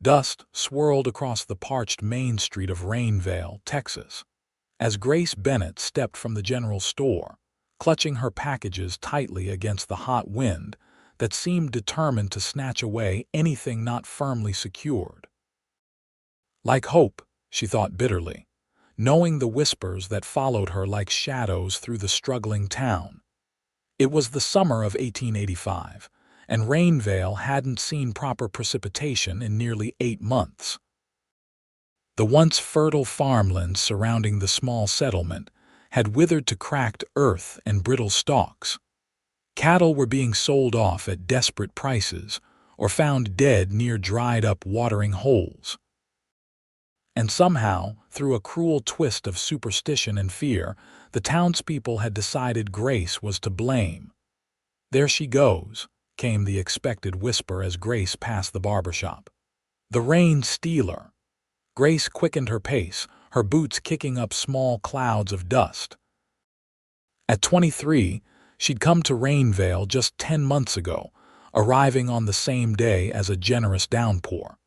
Dust swirled across the parched main street of Rainvale, Texas, as Grace Bennett stepped from the general store, clutching her packages tightly against the hot wind that seemed determined to snatch away anything not firmly secured. Like hope, she thought bitterly, knowing the whispers that followed her like shadows through the struggling town. It was the summer of 1885, and Rainvale hadn't seen proper precipitation in nearly 8 months. The once fertile farmlands surrounding the small settlement had withered to cracked earth and brittle stalks. Cattle were being sold off at desperate prices or found dead near dried-up watering holes. And somehow, through a cruel twist of superstition and fear, the townspeople had decided Grace was to blame. "There she goes," came the expected whisper as Grace passed the barber shop. "The rain stealer." Grace quickened her pace, her boots kicking up small clouds of dust. At 23, she'd come to Rainvale just 10 months ago, arriving on the same day as a generous downpour.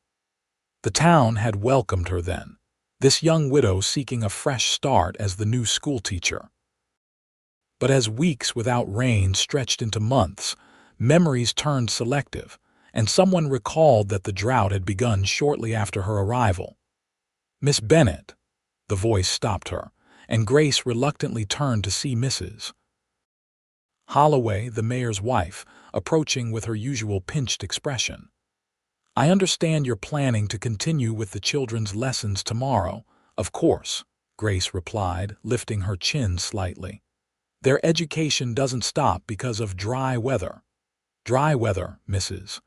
The town had welcomed her then, this young widow seeking a fresh start as the new schoolteacher. But as weeks without rain stretched into months, memories turned selective, and someone recalled that the drought had begun shortly after her arrival. "Miss Bennett," the voice stopped her, and Grace reluctantly turned to see Mrs. Holloway, the mayor's wife, approaching with her usual pinched expression. "I understand you're planning to continue with the children's lessons tomorrow." "Of course," Grace replied, lifting her chin slightly. "Their education doesn't stop because of dry weather." "Dry weather, Mrs.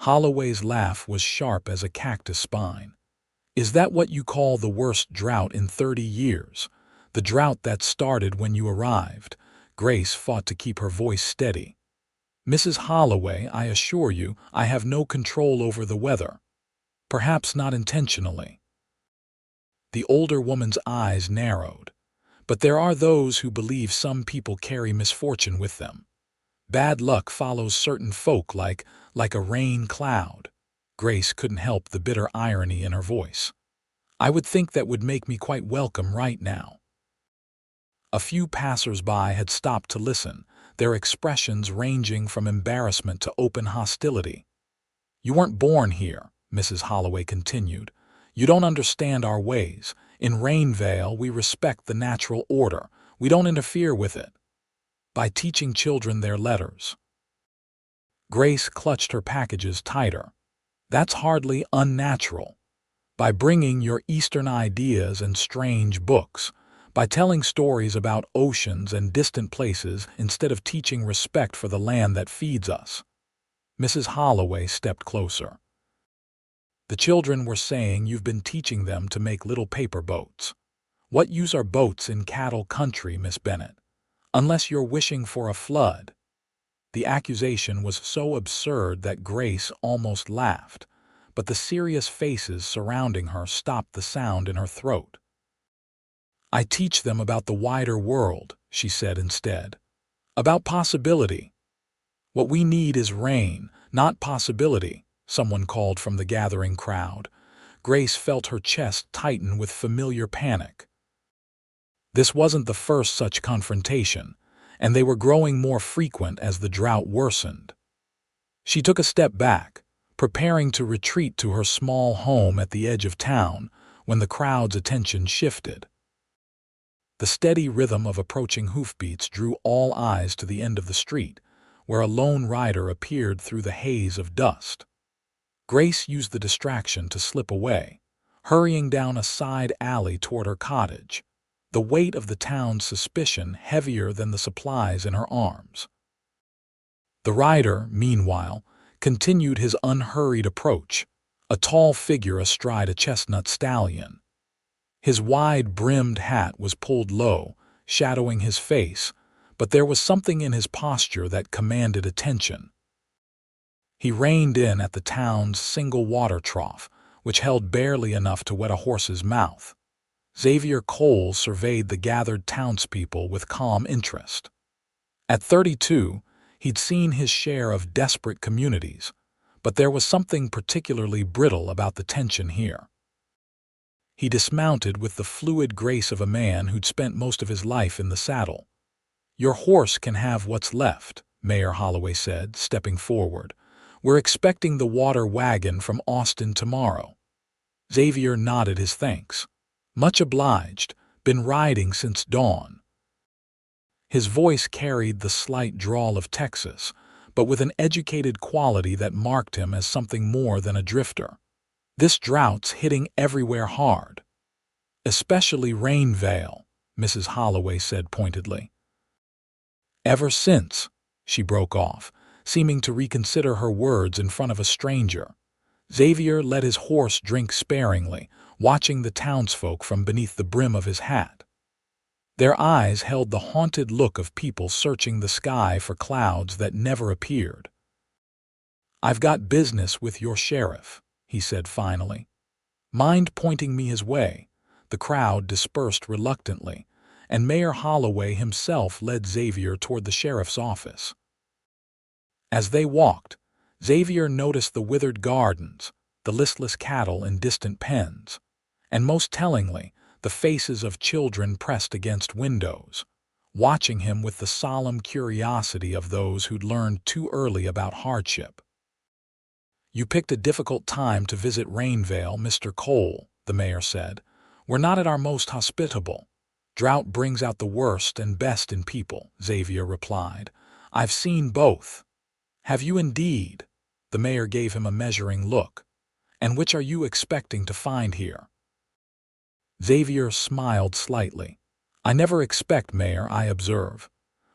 Holloway's laugh was sharp as a cactus spine. "Is that what you call the worst drought in 30 years? The drought that started when you arrived?" Grace fought to keep her voice steady. "Mrs. Holloway, I assure you, I have no control over the weather. Perhaps not intentionally." The older woman's eyes narrowed. "But there are those who believe some people carry misfortune with them. Bad luck follows certain folk like a rain cloud." Grace couldn't help the bitter irony in her voice. "I would think that would make me quite welcome right now." A few passers-by had stopped to listen, their expressions ranging from embarrassment to open hostility. "You weren't born here," Mrs. Holloway continued. "You don't understand our ways. In Rainvale, we respect the natural order. We don't interfere with it by teaching children their letters." Grace clutched her packages tighter. "That's hardly unnatural. By bringing your Eastern ideas and strange books, by telling stories about oceans and distant places instead of teaching respect for the land that feeds us." Mrs. Holloway stepped closer. "The children were saying you've been teaching them to make little paper boats. What use are boats in cattle country, Miss Bennett? Unless you're wishing for a flood." The accusation was so absurd that Grace almost laughed, but the serious faces surrounding her stopped the sound in her throat. "I teach them about the wider world," she said instead. "About possibility. What we need is rain, not possibility," someone called from the gathering crowd. Grace felt her chest tighten with familiar panic. This wasn't the first such confrontation, and they were growing more frequent as the drought worsened. She took a step back, preparing to retreat to her small home at the edge of town, when the crowd's attention shifted. The steady rhythm of approaching hoofbeats drew all eyes to the end of the street, where a lone rider appeared through the haze of dust. Grace used the distraction to slip away, hurrying down a side alley toward her cottage, the weight of the town's suspicion heavier than the supplies in her arms. The rider, meanwhile, continued his unhurried approach, a tall figure astride a chestnut stallion. His wide-brimmed hat was pulled low, shadowing his face, but there was something in his posture that commanded attention. He reined in at the town's single water trough, which held barely enough to wet a horse's mouth. Xavier Cole surveyed the gathered townspeople with calm interest. At 32, he'd seen his share of desperate communities, but there was something particularly brittle about the tension here. He dismounted with the fluid grace of a man who'd spent most of his life in the saddle. "Your horse can have what's left," Mayor Holloway said, stepping forward. "We're expecting the water wagon from Austin tomorrow." Xavier nodded his thanks. "Much obliged. Been riding since dawn." His voice carried the slight drawl of Texas, but with an educated quality that marked him as something more than a drifter. "This drought's hitting everywhere hard." "Especially Rainvale," Mrs. Holloway said pointedly. "Ever since," she broke off, seeming to reconsider her words in front of a stranger. Xavier let his horse drink sparingly, watching the townsfolk from beneath the brim of his hat. Their eyes held the haunted look of people searching the sky for clouds that never appeared. "I've got business with your sheriff," he said finally. "Mind pointing me his way?" The crowd dispersed reluctantly, and Mayor Holloway himself led Xavier toward the sheriff's office. As they walked, Xavier noticed the withered gardens, the listless cattle in distant pens, and most tellingly, the faces of children pressed against windows, watching him with the solemn curiosity of those who'd learned too early about hardship. "You picked a difficult time to visit Rainvale, Mr. Cole," the mayor said. "We're not at our most hospitable. Drought brings out the worst and best in people," Xavier replied. "I've seen both." "Have you indeed?" The mayor gave him a measuring look. "And which are you expecting to find here?" Xavier smiled slightly. "I never expect, Mayor, I observe."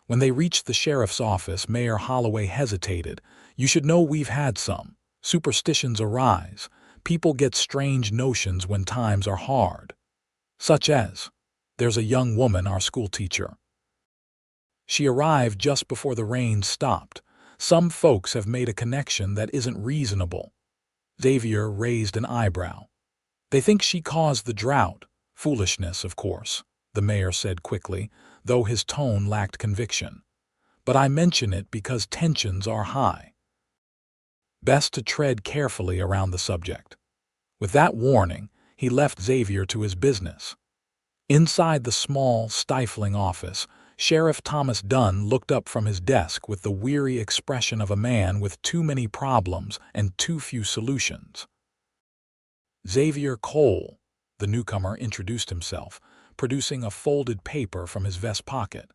When they reached the sheriff's office, Mayor Holloway hesitated. "You should know we've had some. Superstitions arise. People get strange notions when times are hard. Such as, there's a young woman, our schoolteacher. She arrived just before the rain stopped. Some folks have made a connection that isn't reasonable." Xavier raised an eyebrow. "They think she caused the drought. Foolishness, of course," the mayor said quickly, though his tone lacked conviction. "But I mention it because tensions are high. Best to tread carefully around the subject." With that warning, he left Xavier to his business. Inside the small, stifling office, Sheriff Thomas Dunn looked up from his desk with the weary expression of a man with too many problems and too few solutions. "Xavier Cole," the newcomer introduced himself, producing a folded paper from his vest pocket.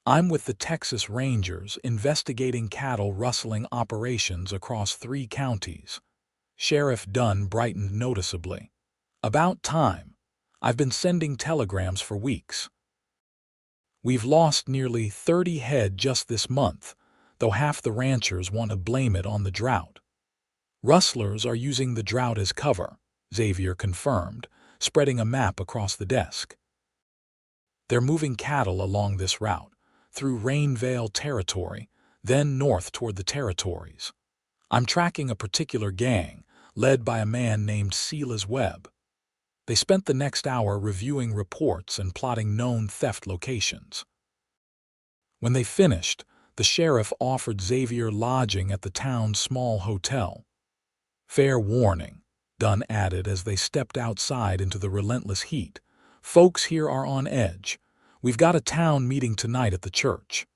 "I'm with the Texas Rangers investigating cattle rustling operations across 3 counties. Sheriff Dunn brightened noticeably. "About time. I've been sending telegrams for weeks. We've lost nearly 30 head just this month, though half the ranchers want to blame it on the drought." "Rustlers are using the drought as cover," Xavier confirmed, spreading a map across the desk. "They're moving cattle along this route, through Rainvale territory, then north toward the territories. I'm tracking a particular gang, led by a man named Silas Webb. They spent the next hour reviewing reports and plotting known theft locations." When they finished, the sheriff offered Xavier lodging at the town's small hotel. "Fair warning," Dunn added as they stepped outside into the relentless heat. "Folks here are on edge. We've got a town meeting tonight at the church.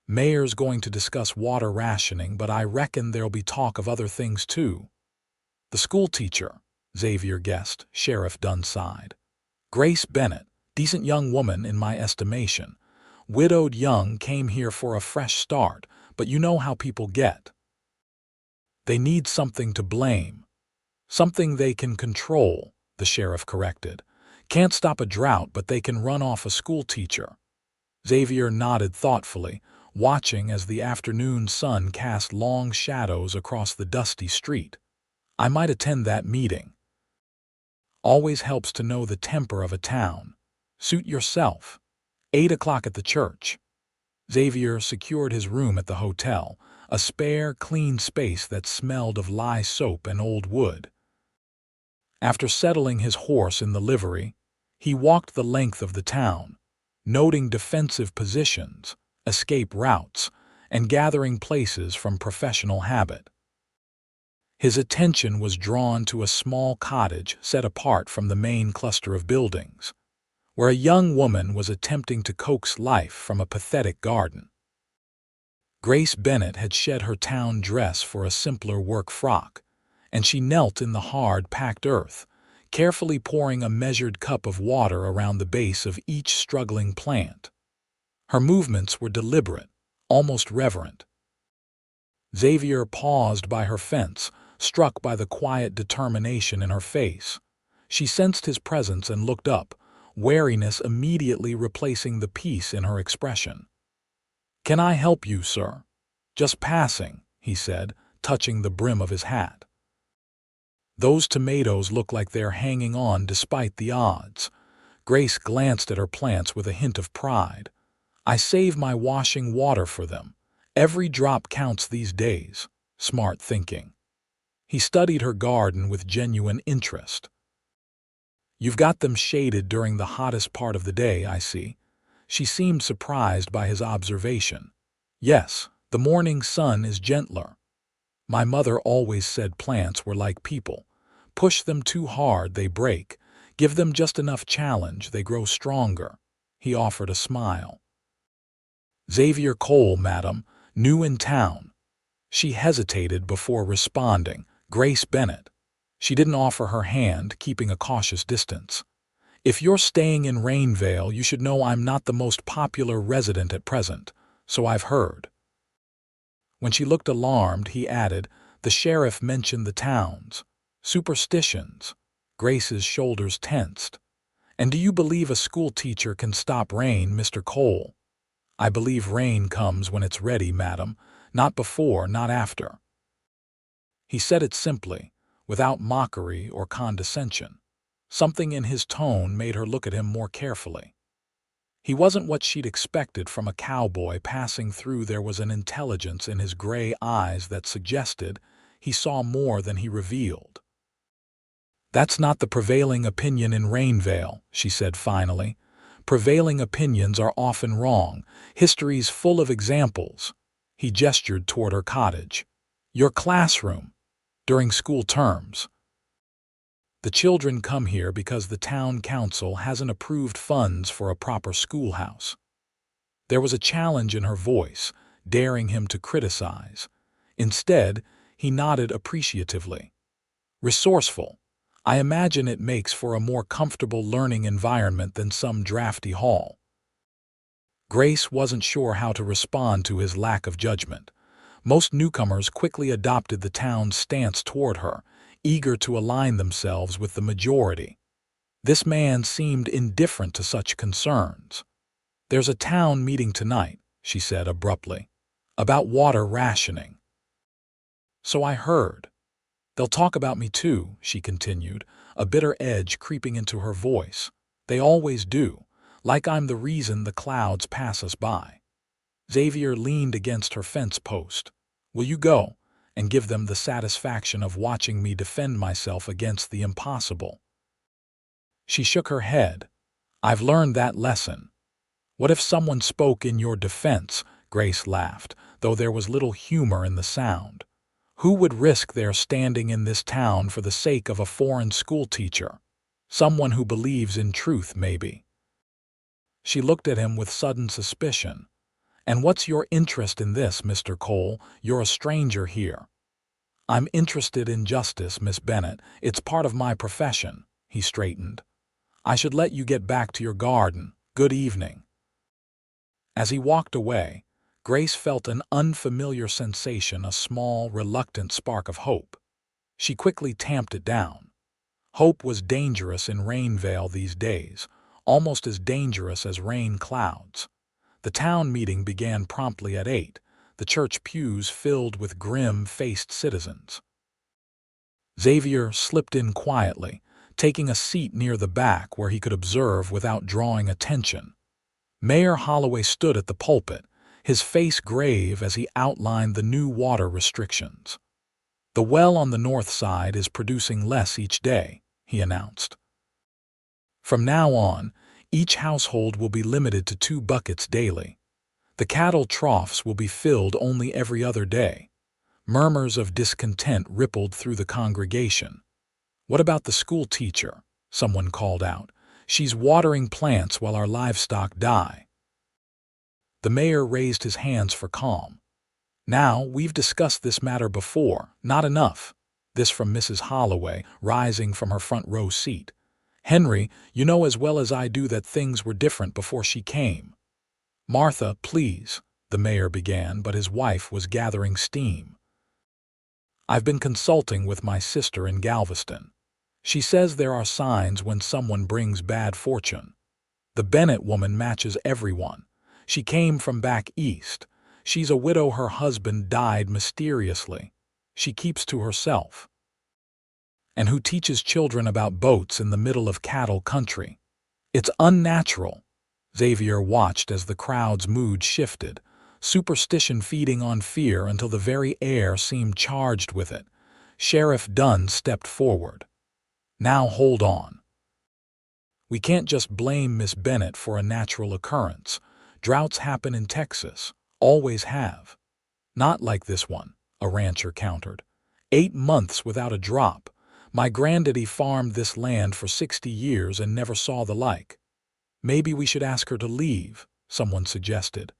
Mayor's going to discuss water rationing, but I reckon there'll be talk of other things too." "The schoolteacher," Xavier guessed, Sheriff Dunn sighed. "Grace Bennett, decent young woman in my estimation. Widowed young, came here for a fresh start, but you know how people get. They need something to blame. Something they can control," the sheriff corrected. "Can't stop a drought, but they can run off a schoolteacher." Xavier nodded thoughtfully, watching as the afternoon sun cast long shadows across the dusty street. "I might attend that meeting. Always helps to know the temper of a town. Suit yourself. 8 o'clock at the church." Xavier secured his room at the hotel, a spare, clean space that smelled of lye soap and old wood. After settling his horse in the livery, he walked the length of the town, noting defensive positions, escape routes, and gathering places from professional habit. His attention was drawn to a small cottage set apart from the main cluster of buildings, where a young woman was attempting to coax life from a pathetic garden. Grace Bennett had shed her town dress for a simpler work frock, and she knelt in the hard, packed earth, carefully pouring a measured cup of water around the base of each struggling plant. Her movements were deliberate, almost reverent. Xavier paused by her fence, struck by the quiet determination in her face. She sensed his presence and looked up, wariness immediately replacing the peace in her expression. "Can I help you, sir?" "Just passing," he said, touching the brim of his hat. "Those tomatoes look like they're hanging on despite the odds." Grace glanced at her plants with a hint of pride. "I save my washing water for them. Every drop counts these days." Smart thinking. He studied her garden with genuine interest. "You've got them shaded during the hottest part of the day, I see." She seemed surprised by his observation. "Yes, the morning sun is gentler. My mother always said plants were like people. Push them too hard, they break. Give them just enough challenge, they grow stronger." He offered a smile. "Xavier Cole, madam, new in town." She hesitated before responding. "Grace Bennett." She didn't offer her hand, keeping a cautious distance. "If you're staying in Rainvale, you should know I'm not the most popular resident at present, so I've heard." When she looked alarmed, he added, "The sheriff mentioned the town's superstitions." Grace's shoulders tensed. "And do you believe a schoolteacher can stop rain, Mr. Cole?" "I believe rain comes when it's ready, madam, not before, not after." He said it simply, without mockery or condescension. Something in his tone made her look at him more carefully. He wasn't what she'd expected from a cowboy passing through. There was an intelligence in his gray eyes that suggested he saw more than he revealed. "That's not the prevailing opinion in Rainvale," she said finally. "Prevailing opinions are often wrong. History's full of examples." He gestured toward her cottage. "Your classroom. During school terms. The children come here because the town council hasn't approved funds for a proper schoolhouse." There was a challenge in her voice, daring him to criticize. Instead, he nodded appreciatively. "Resourceful. I imagine it makes for a more comfortable learning environment than some drafty hall." Grace wasn't sure how to respond to his lack of judgment. Most newcomers quickly adopted the town's stance toward her, eager to align themselves with the majority. This man seemed indifferent to such concerns. "There's a town meeting tonight," she said abruptly, "about water rationing." "So I heard. They'll talk about me too," she continued, a bitter edge creeping into her voice. "They always do, like I'm the reason the clouds pass us by." Xavier leaned against her fence post. "Will you go and give them the satisfaction of watching me defend myself against the impossible?" She shook her head. "I've learned that lesson." "What if someone spoke in your defense?" Grace laughed, though there was little humor in the sound. "Who would risk their standing in this town for the sake of a foreign schoolteacher? Someone who believes in truth, maybe." She looked at him with sudden suspicion. "And what's your interest in this, Mr. Cole? You're a stranger here." "I'm interested in justice, Miss Bennett. It's part of my profession." He straightened. "I should let you get back to your garden. Good evening." As he walked away, Grace felt an unfamiliar sensation, a small, reluctant spark of hope. She quickly tamped it down. Hope was dangerous in Rainvale these days, almost as dangerous as rain clouds. The town meeting began promptly at 8, the church pews filled with grim-faced citizens. Xavier slipped in quietly, taking a seat near the back where he could observe without drawing attention. Mayor Holloway stood at the pulpit, his face grave as he outlined the new water restrictions. "The well on the north side is producing less each day," he announced. "From now on, each household will be limited to 2 buckets daily. The cattle troughs will be filled only every other day. Murmurs of discontent rippled through the congregation. "What about the school teacher?" someone called out. "She's watering plants while our livestock die." The mayor raised his hands for calm. "Now, we've discussed this matter before. Not enough." This from Mrs. Holloway, rising from her front row seat. "Henry, you know as well as I do that things were different before she came." "Martha, please," the mayor began, but his wife was gathering steam. "I've been consulting with my sister in Galveston. She says there are signs when someone brings bad fortune. The Bennett woman matches everyone. She came from back east. She's a widow. Her husband died mysteriously. She keeps to herself. And who teaches children about boats in the middle of cattle country? It's unnatural." Xavier watched as the crowd's mood shifted, superstition feeding on fear until the very air seemed charged with it. Sheriff Dunn stepped forward. "Now hold on. We can't just blame Miss Bennett for a natural occurrence. Droughts happen in Texas, always have." "Not like this one," a rancher countered. 8 months without a drop. My granddaddy farmed this land for 60 years and never saw the like." "Maybe we should ask her to leave," someone suggested.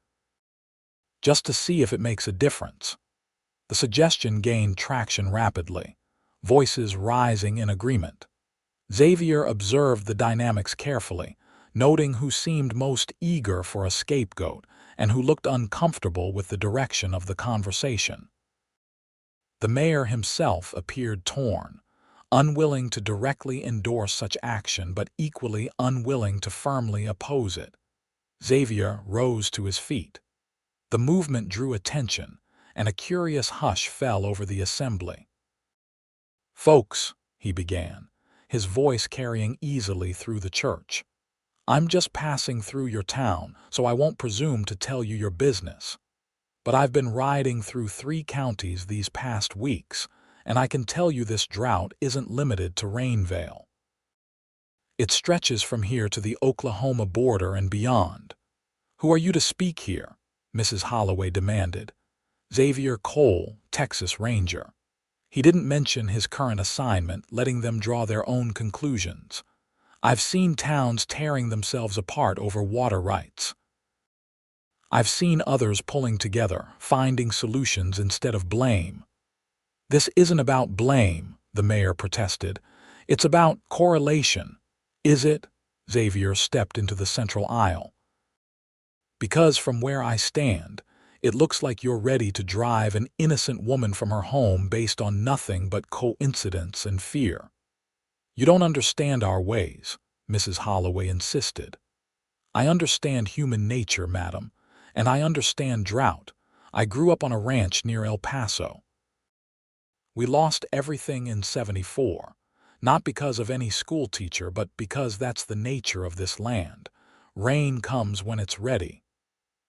"Just to see if it makes a difference." The suggestion gained traction rapidly, voices rising in agreement. Xavier observed the dynamics carefully, noting who seemed most eager for a scapegoat and who looked uncomfortable with the direction of the conversation. The mayor himself appeared torn, unwilling to directly endorse such action but equally unwilling to firmly oppose it. Xavier rose to his feet. The movement drew attention, and a curious hush fell over the assembly. "Folks," he began, his voice carrying easily through the church, "I'm just passing through your town, so I won't presume to tell you your business. But I've been riding through 3 counties these past weeks, and I can tell you this drought isn't limited to Rainvale. It stretches from here to the Oklahoma border and beyond." "Who are you to speak here?" Mrs. Holloway demanded. "Xavier Cole, Texas Ranger." He didn't mention his current assignment, letting them draw their own conclusions. "I've seen towns tearing themselves apart over water rights. I've seen others pulling together, finding solutions instead of blame." "This isn't about blame," the mayor protested. "It's about correlation." "Is it?" Xavier stepped into the central aisle. "Because from where I stand, it looks like you're ready to drive an innocent woman from her home based on nothing but coincidence and fear." "You don't understand our ways," Mrs. Holloway insisted. "I understand human nature, madam, and I understand drought. I grew up on a ranch near El Paso. We lost everything in '74, not because of any school teacher, but because that's the nature of this land. Rain comes when it's ready."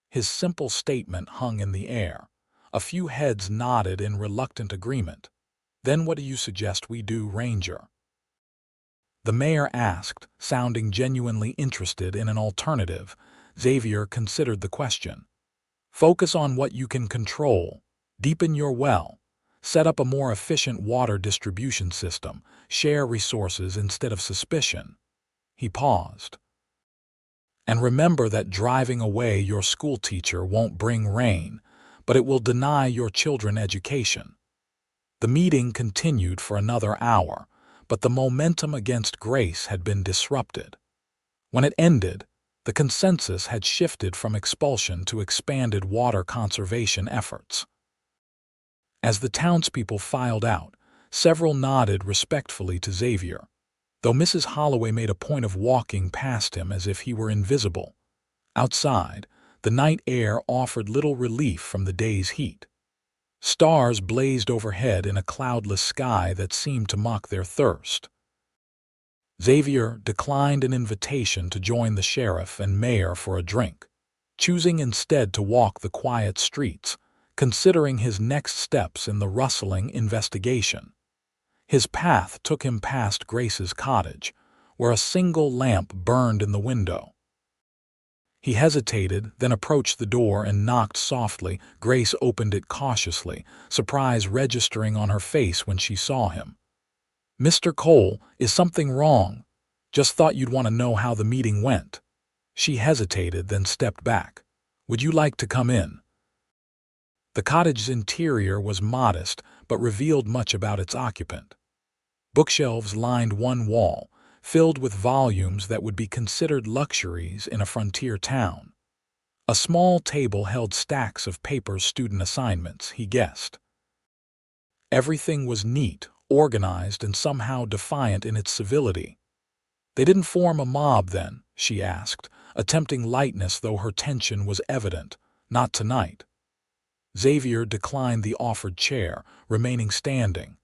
His simple statement hung in the air. A few heads nodded in reluctant agreement. "Then what do you suggest we do, Ranger?" the mayor asked, sounding genuinely interested in an alternative. Xavier considered the question. "Focus on what you can control. Deepen your well. Set up a more efficient water distribution system. Share resources instead of suspicion." He paused. "And remember that driving away your school teacher won't bring rain, but it will deny your children education." The meeting continued for another hour, but the momentum against Grace had been disrupted. When it ended, the consensus had shifted from expulsion to expanded water conservation efforts. As the townspeople filed out, several nodded respectfully to Xavier, though Mrs. Holloway made a point of walking past him as if he were invisible. Outside, the night air offered little relief from the day's heat. Stars blazed overhead in a cloudless sky that seemed to mock their thirst. Xavier declined an invitation to join the sheriff and mayor for a drink, choosing instead to walk the quiet streets, considering his next steps in the rustling investigation. His path took him past Grace's cottage, where a single lamp burned in the window. He hesitated, then approached the door and knocked softly. Grace opened it cautiously, surprise registering on her face when she saw him. "Mr. Cole, is something wrong? Just thought you'd want to know how the meeting went." She hesitated, then stepped back. "Would you like to come in?" The cottage's interior was modest, but revealed much about its occupant. Bookshelves lined one wall, filled with volumes that would be considered luxuries in a frontier town. A small table held stacks of paper student assignments, he guessed. Everything was neat, organized, and somehow defiant in its civility. "They didn't form a mob then?" she asked, attempting lightness though her tension was evident. "Not tonight." Xavier declined the offered chair, remaining standing.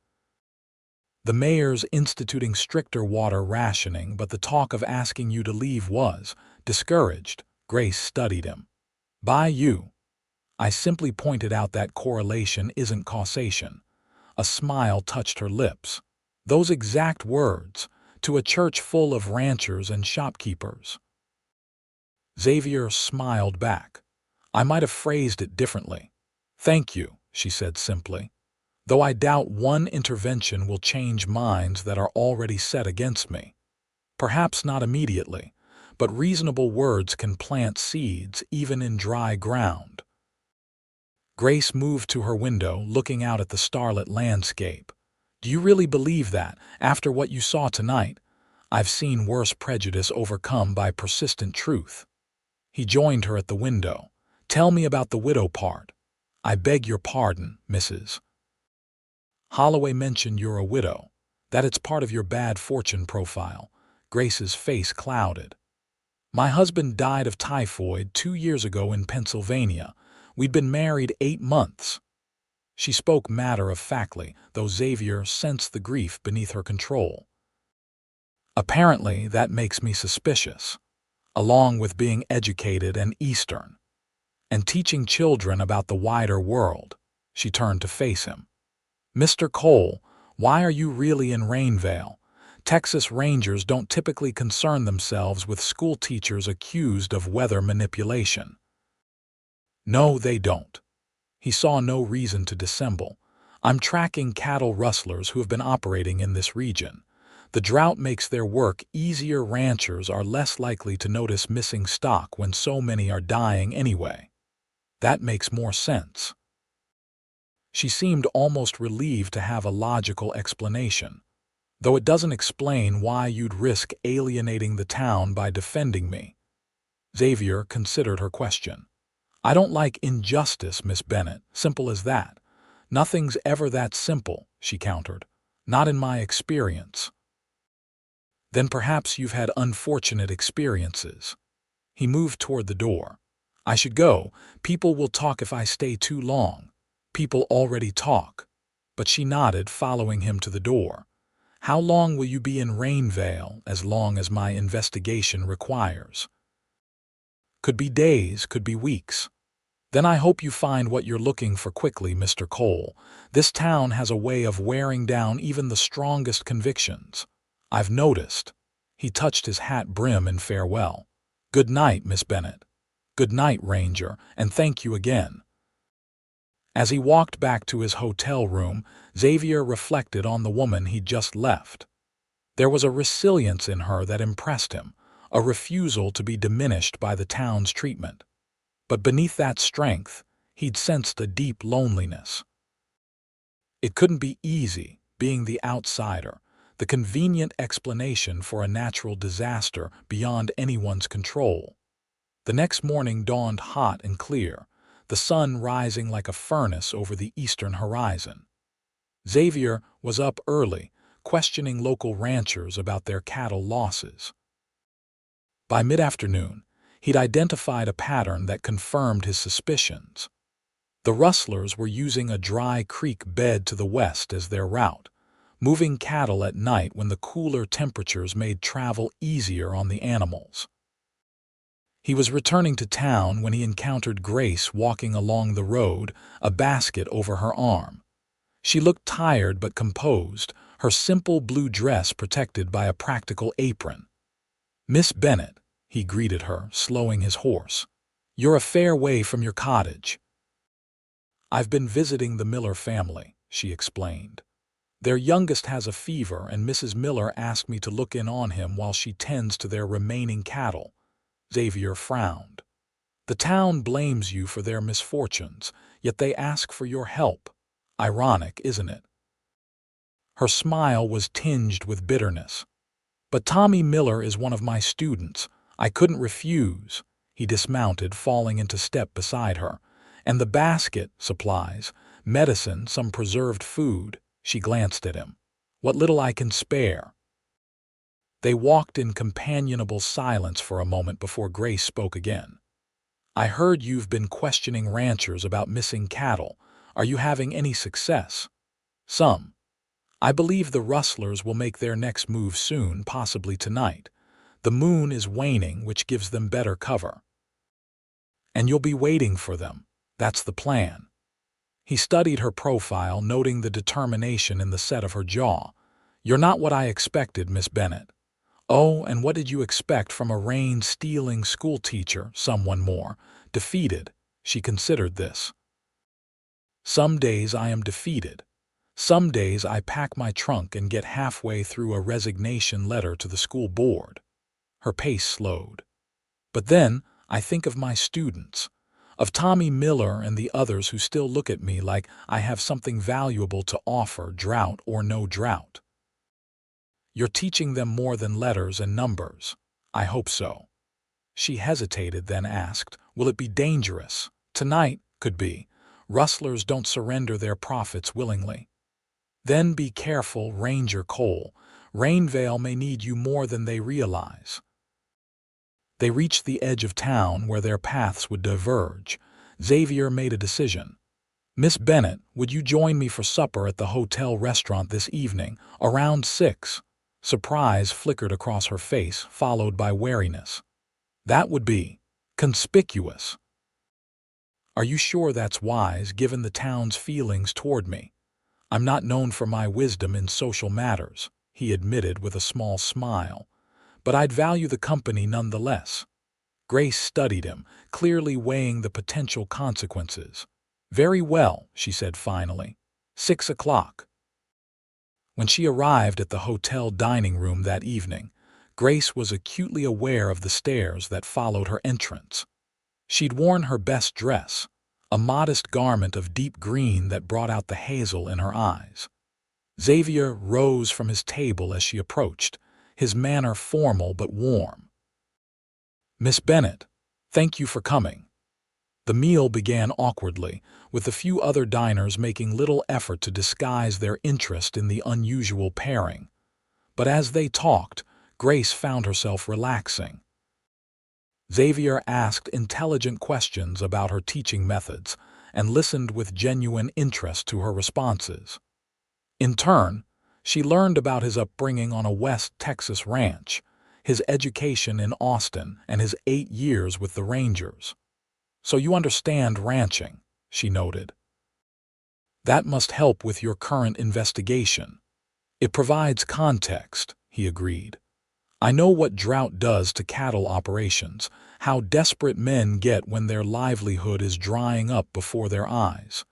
"The mayor's instituting stricter water rationing, but the talk of asking you to leave was discouraged." Grace studied him. "By you." "I simply pointed out that correlation isn't causation." A smile touched her lips. "Those exact words, to a church full of ranchers and shopkeepers." Xavier smiled back. "I might have phrased it differently." "Thank you," she said simply. "Though I doubt one intervention will change minds that are already set against me. Perhaps not immediately, but reasonable words can plant seeds even in dry ground." Grace moved to her window, looking out at the starlit landscape. "Do you really believe that, after what you saw tonight?" "I've seen worse prejudice overcome by persistent truth." He joined her at the window. "Tell me about the widow part." "I beg your pardon, Mrs. Holloway mentioned you're a widow, that it's part of your bad fortune profile." Grace's face clouded. "My husband died of typhoid 2 years ago in Pennsylvania. We'd been married 8 months. She spoke matter-of-factly, though Xavier sensed the grief beneath her control. "Apparently that makes me suspicious, along with being educated and Eastern, and teaching children about the wider world." She turned to face him. "Mr. Cole, why are you really in Rainvale? Texas Rangers don't typically concern themselves with school teachers accused of weather manipulation." "No, they don't." He saw no reason to dissemble. "I'm tracking cattle rustlers who have been operating in this region. The drought makes their work easier. Ranchers are less likely to notice missing stock when so many are dying anyway." "That makes more sense." She seemed almost relieved to have a logical explanation. "Though it doesn't explain why you'd risk alienating the town by defending me." Xavier considered her question. "I don't like injustice, Miss Bennett. Simple as that." "Nothing's ever that simple," she countered. "Not in my experience." "Then perhaps you've had unfortunate experiences." He moved toward the door. "I should go. People will talk if I stay too long." "People already talk." But she nodded, following him to the door. "How long will you be in Rainvale?" "As long as my investigation requires." "Could be days, could be weeks." "Then I hope you find what you're looking for quickly, Mr. Cole. This town has a way of wearing down even the strongest convictions. I've noticed." He touched his hat brim in farewell. "Good night, Miss Bennett." "Good night, Ranger, and thank you again." As he walked back to his hotel room, Xavier reflected on the woman he'd just left. There was a resilience in her that impressed him, a refusal to be diminished by the town's treatment. But beneath that strength, he'd sensed a deep loneliness. It couldn't be easy, being the outsider, the convenient explanation for a natural disaster beyond anyone's control. The next morning dawned hot and clear, the sun rising like a furnace over the eastern horizon. Xavier was up early, questioning local ranchers about their cattle losses. By mid-afternoon, he'd identified a pattern that confirmed his suspicions. The rustlers were using a dry creek bed to the west as their route, moving cattle at night when the cooler temperatures made travel easier on the animals. He was returning to town when he encountered Grace walking along the road, a basket over her arm. She looked tired but composed, her simple blue dress protected by a practical apron. "Miss Bennett," he greeted her, slowing his horse. "You're a fair way from your cottage." "I've been visiting the Miller family," she explained. "Their youngest has a fever, and Mrs. Miller asked me to look in on him while she tends to their remaining cattle." Xavier frowned. "The town blames you for their misfortunes, yet they ask for your help. Ironic, isn't it?" Her smile was tinged with bitterness. "But Tommy Miller is one of my students. I couldn't refuse." He dismounted, falling into step beside her. "And the basket, supplies, medicine, some preserved food." She glanced at him. "What little I can spare." They walked in companionable silence for a moment before Grace spoke again. "I heard you've been questioning ranchers about missing cattle. Are you having any success?" "Some. I believe the rustlers will make their next move soon, possibly tonight. The moon is waning, which gives them better cover." "And you'll be waiting for them. That's the plan." He studied her profile, noting the determination in the set of her jaw. "You're not what I expected, Miss Bennett." "Oh, and what did you expect from a rain-stealing schoolteacher?" Someone more. Defeated. She considered this. "Some days I am defeated. Some days I pack my trunk and get halfway through a resignation letter to the school board." Her pace slowed. "But then I think of my students, of Tommy Miller and the others who still look at me like I have something valuable to offer, drought or no drought." "You're teaching them more than letters and numbers." "I hope so." She hesitated, then asked, "Will it be dangerous?" "Tonight, could be. Rustlers don't surrender their profits willingly." "Then be careful, Ranger Cole. Rainvale may need you more than they realize." They reached the edge of town where their paths would diverge. Xavier made a decision. "Miss Bennett, would you join me for supper at the hotel restaurant this evening, around 6? Surprise flickered across her face, followed by wariness. "That would be conspicuous." "Are you sure that's wise, given the town's feelings toward me?" "I'm not known for my wisdom in social matters," he admitted with a small smile. "But I'd value the company nonetheless." Grace studied him, clearly weighing the potential consequences. "Very well," she said finally. 6 o'clock. When she arrived at the hotel dining room that evening, Grace was acutely aware of the stares that followed her entrance. She'd worn her best dress, a modest garment of deep green that brought out the hazel in her eyes. Xavier rose from his table as she approached, his manner formal but warm. "Miss Bennett, thank you for coming." The meal began awkwardly, with a few other diners making little effort to disguise their interest in the unusual pairing. But as they talked, Grace found herself relaxing. Xavier asked intelligent questions about her teaching methods and listened with genuine interest to her responses. In turn, she learned about his upbringing on a West Texas ranch, his education in Austin, and his 8 years with the Rangers. "So you understand ranching," she noted. "That must help with your current investigation." "It provides context," he agreed. "I know what drought does to cattle operations, how desperate men get when their livelihood is drying up before their eyes."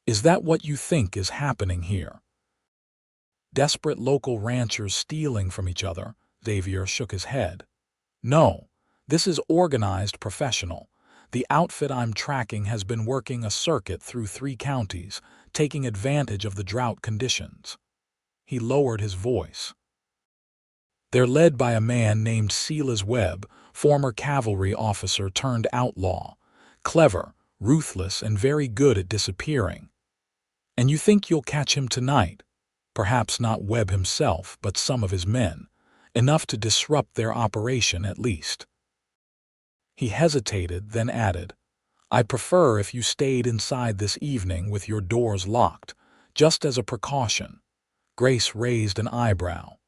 "Is that what you think is happening here?" "Desperate local ranchers stealing from each other?" Xavier shook his head. "No, this is organized professional. The outfit I'm tracking has been working a circuit through 3 counties, taking advantage of the drought conditions." He lowered his voice. "They're led by a man named Silas Webb, former cavalry officer turned outlaw. Clever, ruthless, and very good at disappearing. And you think you'll catch him tonight? Perhaps not Webb himself, but some of his men. Enough to disrupt their operation at least." He hesitated, then added, "I'd prefer if you stayed inside this evening with your doors locked, just as a precaution." Grace raised an eyebrow.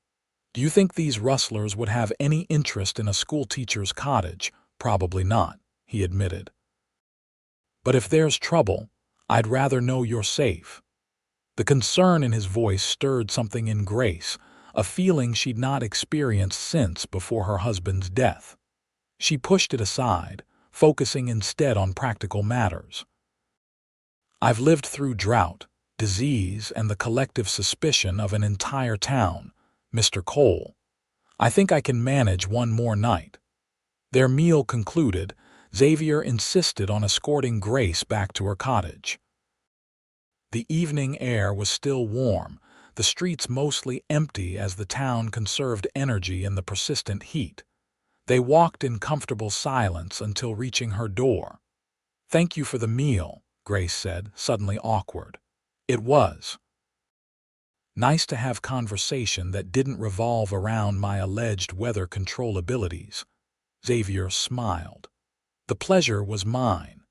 "Do you think these rustlers would have any interest in a schoolteacher's cottage?" "Probably not," he admitted. "But if there's trouble, I'd rather know you're safe." The concern in his voice stirred something in Grace, a feeling she'd not experienced since before her husband's death. She pushed it aside, focusing instead on practical matters. "I've lived through drought, disease, and the collective suspicion of an entire town, Mr. Cole. I think I can manage one more night." Their meal concluded, Xavier insisted on escorting Grace back to her cottage. The evening air was still warm, the streets mostly empty as the town conserved energy in the persistent heat. They walked in comfortable silence until reaching her door. "Thank you for the meal," Grace said, suddenly awkward. "It was nice to have conversation that didn't revolve around my alleged weather control abilities." Xavier smiled. "The pleasure was mine.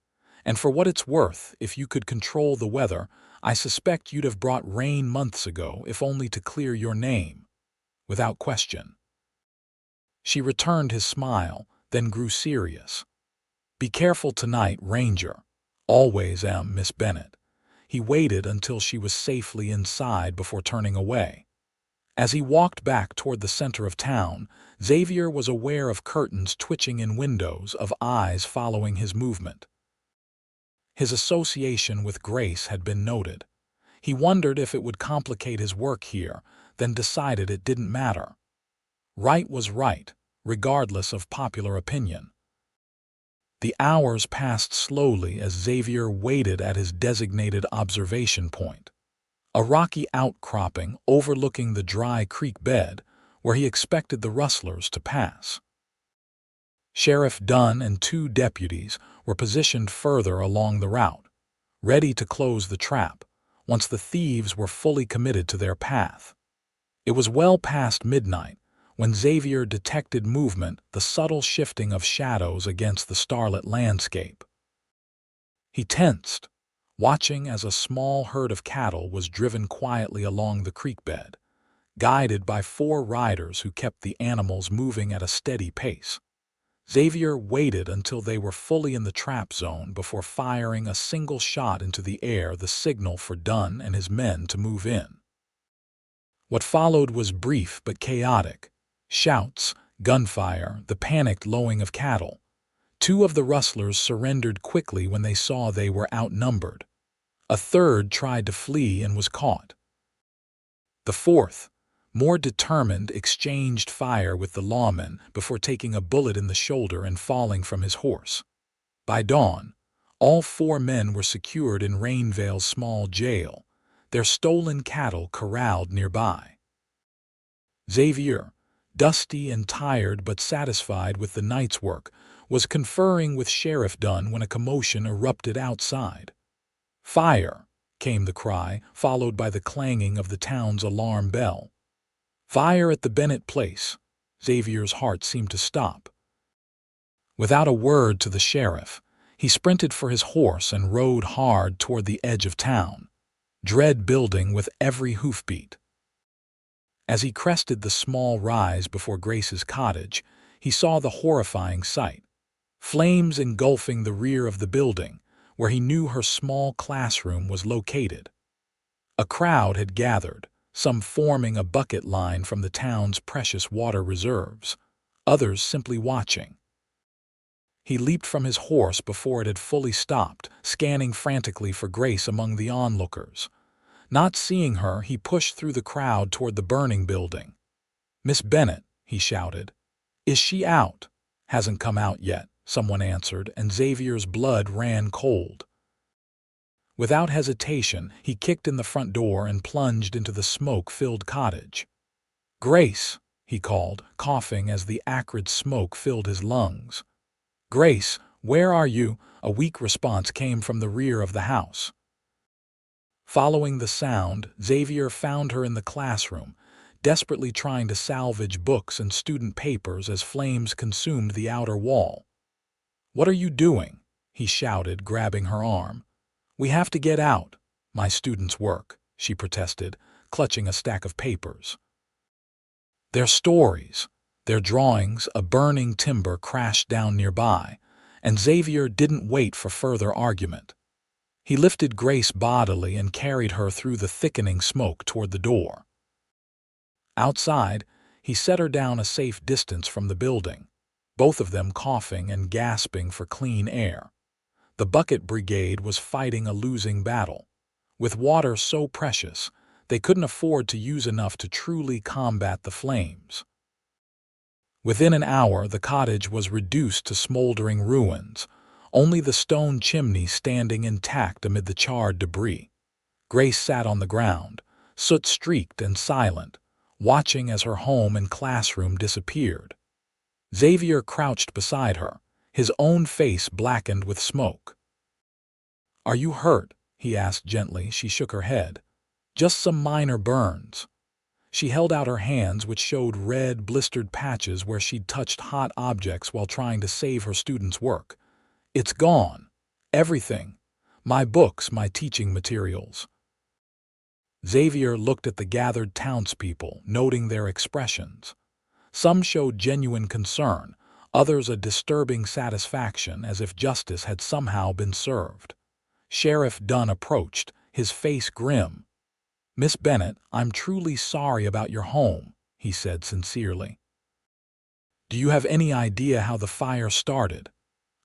And for what it's worth, if you could control the weather, I suspect you'd have brought rain months ago, if only to clear your name. Without question." She returned his smile, then grew serious. "Be careful tonight, Ranger. Always am, Miss Bennett." He waited until she was safely inside before turning away. As he walked back toward the center of town, Xavier was aware of curtains twitching in windows, of eyes following his movement. His association with Grace had been noted. He wondered if it would complicate his work here, then decided it didn't matter. Right was right, regardless of popular opinion. The hours passed slowly as Xavier waited at his designated observation point, a rocky outcropping overlooking the dry creek bed where he expected the rustlers to pass. Sheriff Dunn and 2 deputies were positioned further along the route, ready to close the trap once the thieves were fully committed to their path. It was well past midnight when Xavier detected movement, the subtle shifting of shadows against the starlit landscape. He tensed, watching as a small herd of cattle was driven quietly along the creek bed, guided by 4 riders who kept the animals moving at a steady pace. Xavier waited until they were fully in the trap zone before firing a single shot into the air, the signal for Dunn and his men to move in. What followed was brief but chaotic. Shouts, gunfire, the panicked lowing of cattle. 2 of the rustlers surrendered quickly when they saw they were outnumbered. A third tried to flee and was caught. The fourth, more determined, exchanged fire with the lawman before taking a bullet in the shoulder and falling from his horse. By dawn, all 4 men were secured in Rainvale's small jail, their stolen cattle corralled nearby. Xavier, dusty and tired but satisfied with the night's work, was conferring with Sheriff Dunn when a commotion erupted outside. "Fire!" came the cry, followed by the clanging of the town's alarm bell. "Fire at the Bennett place." Xavier's heart seemed to stop. Without a word to the sheriff, he sprinted for his horse and rode hard toward the edge of town, dread building with every hoofbeat. As he crested the small rise before Grace's cottage, he saw the horrifying sight. Flames engulfing the rear of the building, where he knew her small classroom was located. A crowd had gathered, some forming a bucket line from the town's precious water reserves, others simply watching. He leaped from his horse before it had fully stopped, scanning frantically for Grace among the onlookers. Not seeing her, he pushed through the crowd toward the burning building. "Miss Bennett," he shouted. "Is she out?" "Hasn't come out yet," someone answered, and Xavier's blood ran cold. Without hesitation, he kicked in the front door and plunged into the smoke-filled cottage. "Grace," he called, coughing as the acrid smoke filled his lungs. "Grace, where are you?" A weak response came from the rear of the house. Following the sound, Xavier found her in the classroom, desperately trying to salvage books and student papers as flames consumed the outer wall. "What are you doing?" he shouted, grabbing her arm. "We have to get out." "My students' work," she protested, clutching a stack of papers. Their stories, their drawings. A burning timber crashed down nearby, and Xavier didn't wait for further argument. He lifted Grace bodily and carried her through the thickening smoke toward the door. Outside, he set her down a safe distance from the building. both of them coughing and gasping for clean air. The bucket brigade was fighting a losing battle. With water so precious, they couldn't afford to use enough to truly combat the flames. Within an hour, the cottage was reduced to smoldering ruins, only the stone chimney standing intact amid the charred debris. Grace sat on the ground, soot-streaked and silent, watching as her home and classroom disappeared. Xavier crouched beside her, his own face blackened with smoke. "Are you hurt?" he asked gently. She shook her head. "Just some minor burns." She held out her hands, which showed red, blistered patches where she'd touched hot objects while trying to save her students' work. "It's gone. Everything. My books, my teaching materials." Xavier looked at the gathered townspeople, noting their expressions. Some showed genuine concern, others a disturbing satisfaction, as if justice had somehow been served. Sheriff Dunn approached, his face grim. "Miss Bennett, I'm truly sorry about your home," he said sincerely. "Do you have any idea how the fire started?"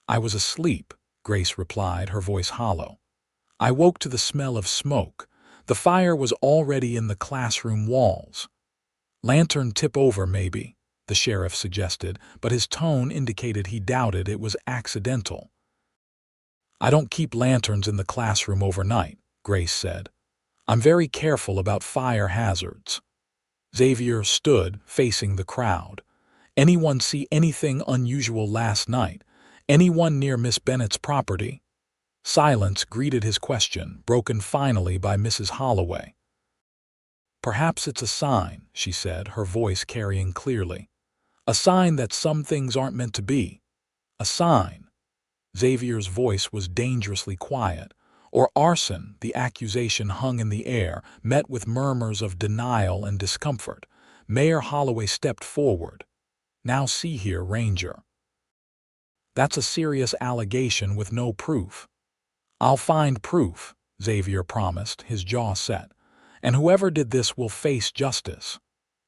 "I was asleep," Grace replied, her voice hollow. "I woke to the smell of smoke. The fire was already in the classroom walls." "Lantern tip over, maybe," the sheriff suggested, but his tone indicated he doubted it was accidental. "I don't keep lanterns in the classroom overnight," Grace said. "I'm very careful about fire hazards." Xavier stood, facing the crowd. "Anyone see anything unusual last night? Anyone near Miss Bennett's property?" Silence greeted his question, broken finally by Mrs. Holloway. "Perhaps it's a sign," she said, her voice carrying clearly. "A sign that some things aren't meant to be. A sign." Xavier's voice was dangerously quiet. "Or arson," the accusation hung in the air, met with murmurs of denial and discomfort. Mayor Holloway stepped forward. "Now see here, Ranger. That's a serious allegation with no proof." "I'll find proof," Xavier promised, his jaw set. "And whoever did this will face justice."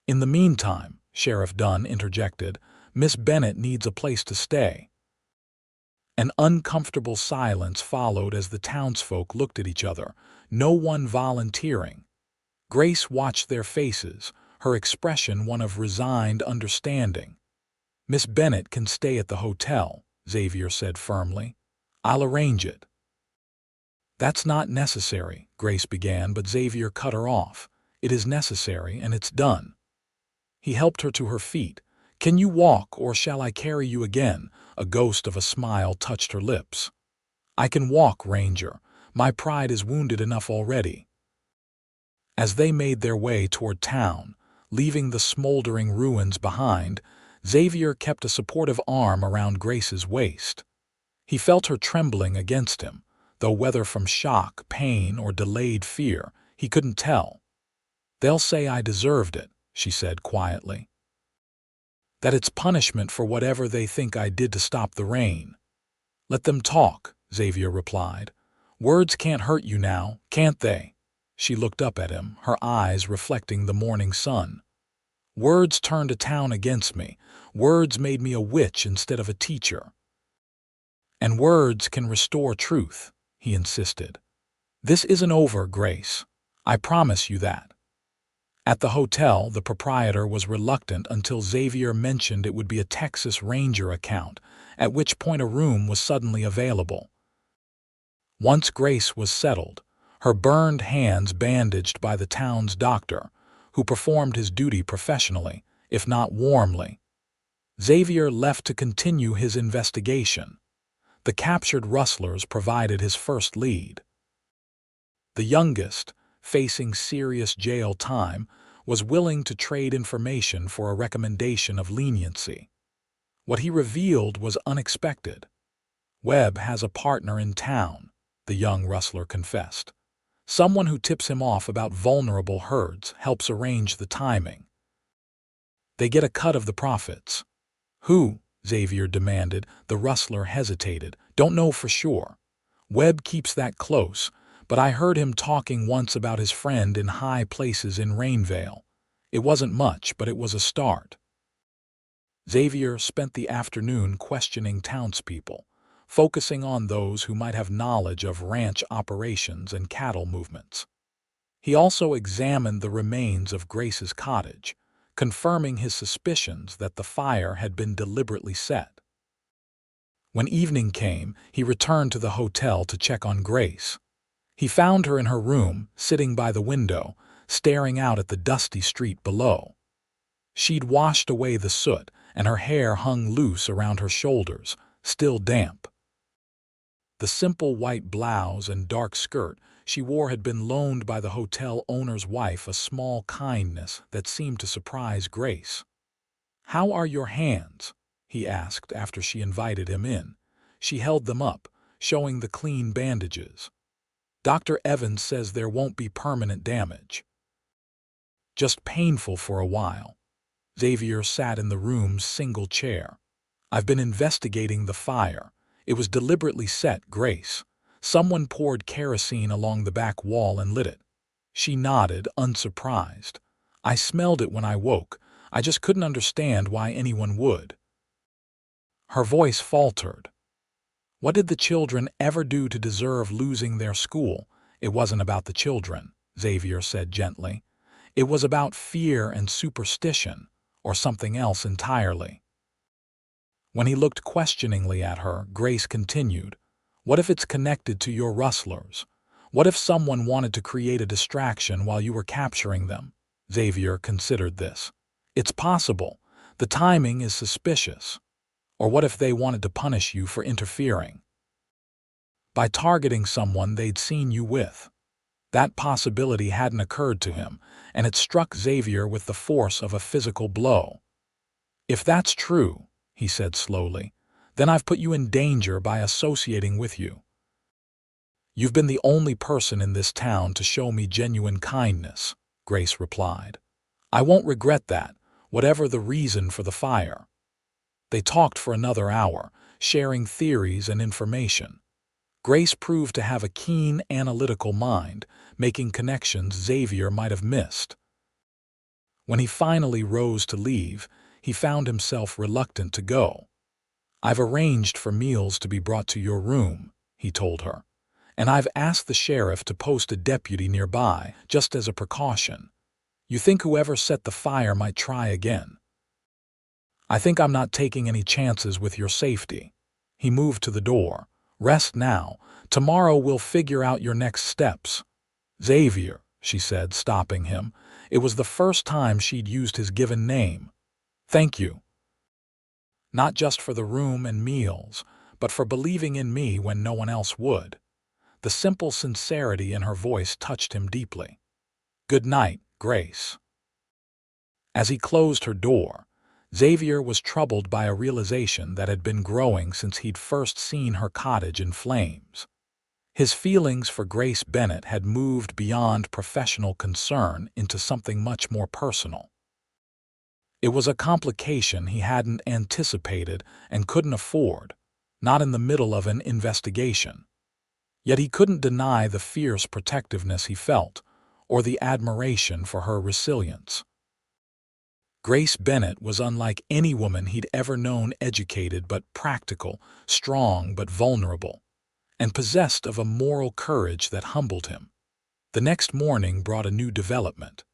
"In the meantime," Sheriff Dunn interjected, "Miss Bennett needs a place to stay." An uncomfortable silence followed as the townsfolk looked at each other, no one volunteering. Grace watched their faces, her expression one of resigned understanding. "Miss Bennett can stay at the hotel," Xavier said firmly. "I'll arrange it." "That's not necessary," Grace began, but Xavier cut her off. "It is necessary, and it's done." He helped her to her feet. "Can you walk, or shall I carry you again?" A ghost of a smile touched her lips. "I can walk, Ranger. My pride is wounded enough already." As they made their way toward town, leaving the smoldering ruins behind, Xavier kept a supportive arm around Grace's waist. He felt her trembling against him, though whether from shock, pain, or delayed fear, he couldn't tell. "They'll say I deserved it," she said quietly. "That it's punishment for whatever they think I did to stop the rain." "Let them talk," Xavier replied. "Words can't hurt you now, can't they?" She looked up at him, her eyes reflecting the morning sun. "Words turned a town against me. Words made me a witch instead of a teacher." "And words can restore truth," he insisted. "This isn't over, Grace. I promise you that." At the hotel, the proprietor was reluctant until Xavier mentioned it would be a Texas Ranger account, at which point a room was suddenly available. Once Grace was settled, her burned hands bandaged by the town's doctor, who performed his duty professionally, if not warmly, Xavier left to continue his investigation. The captured rustlers provided his first lead. The youngest, facing serious jail time, was willing to trade information for a recommendation of leniency. What he revealed was unexpected. "Webb has a partner in town," the young rustler confessed. "Someone who tips him off about vulnerable herds, helps arrange the timing. They get a cut of the profits." "Who?" Xavier demanded. The rustler hesitated. "Don't know for sure. Webb keeps that close, but I heard him talking once about his friend in high places in Rainvale. It wasn't much, but it was a start." Xavier spent the afternoon questioning townspeople, focusing on those who might have knowledge of ranch operations and cattle movements. He also examined the remains of Grace's cottage, confirming his suspicions that the fire had been deliberately set. When evening came, he returned to the hotel to check on Grace. He found her in her room, sitting by the window, staring out at the dusty street below. She'd washed away the soot, and her hair hung loose around her shoulders, still damp. The simple white blouse and dark skirt she wore had been loaned by the hotel owner's wife, a small kindness that seemed to surprise Grace. "How are your hands?" he asked after she invited him in. She held them up, showing the clean bandages. "Dr. Evans says there won't be permanent damage. Just painful for a while." Xavier sat in the room's single chair. "I've been investigating the fire. It was deliberately set, Grace. Someone poured kerosene along the back wall and lit it." She nodded, unsurprised. "I smelled it when I woke. I just couldn't understand why anyone would." Her voice faltered. "What did the children ever do to deserve losing their school?" "It wasn't about the children," Xavier said gently. "It was about fear and superstition, or something else entirely." When he looked questioningly at her, Grace continued, "What if it's connected to your rustlers? What if someone wanted to create a distraction while you were capturing them?" Xavier considered this. "It's possible. The timing is suspicious. Or what if they wanted to punish you for interfering by targeting someone they'd seen you with?" That possibility hadn't occurred to him, and it struck Xavier with the force of a physical blow. "If that's true," he said slowly, "then I've put you in danger by associating with you. You've been the only person in this town to show me genuine kindness," Grace replied. "I won't regret that, whatever the reason for the fire." They talked for another hour, sharing theories and information. Grace proved to have a keen, analytical mind, making connections Xavier might have missed. When he finally rose to leave, he found himself reluctant to go. "I've arranged for meals to be brought to your room," he told her, "and I've asked the sheriff to post a deputy nearby, just as a precaution. You think whoever set the fire might try again? I think I'm not taking any chances with your safety." He moved to the door. "Rest now. Tomorrow we'll figure out your next steps." "Xavier," she said, stopping him. It was the first time she'd used his given name. "Thank you. Not just for the room and meals, but for believing in me when no one else would." The simple sincerity in her voice touched him deeply. "Good night, Grace." As he closed her door, Xavier was troubled by a realization that had been growing since he'd first seen her cottage in flames. His feelings for Grace Bennett had moved beyond professional concern into something much more personal. It was a complication he hadn't anticipated and couldn't afford, not in the middle of an investigation. Yet he couldn't deny the fierce protectiveness he felt, or the admiration for her resilience. Grace Bennett was unlike any woman he'd ever known, educated but practical, strong but vulnerable, and possessed of a moral courage that humbled him. The next morning brought a new development.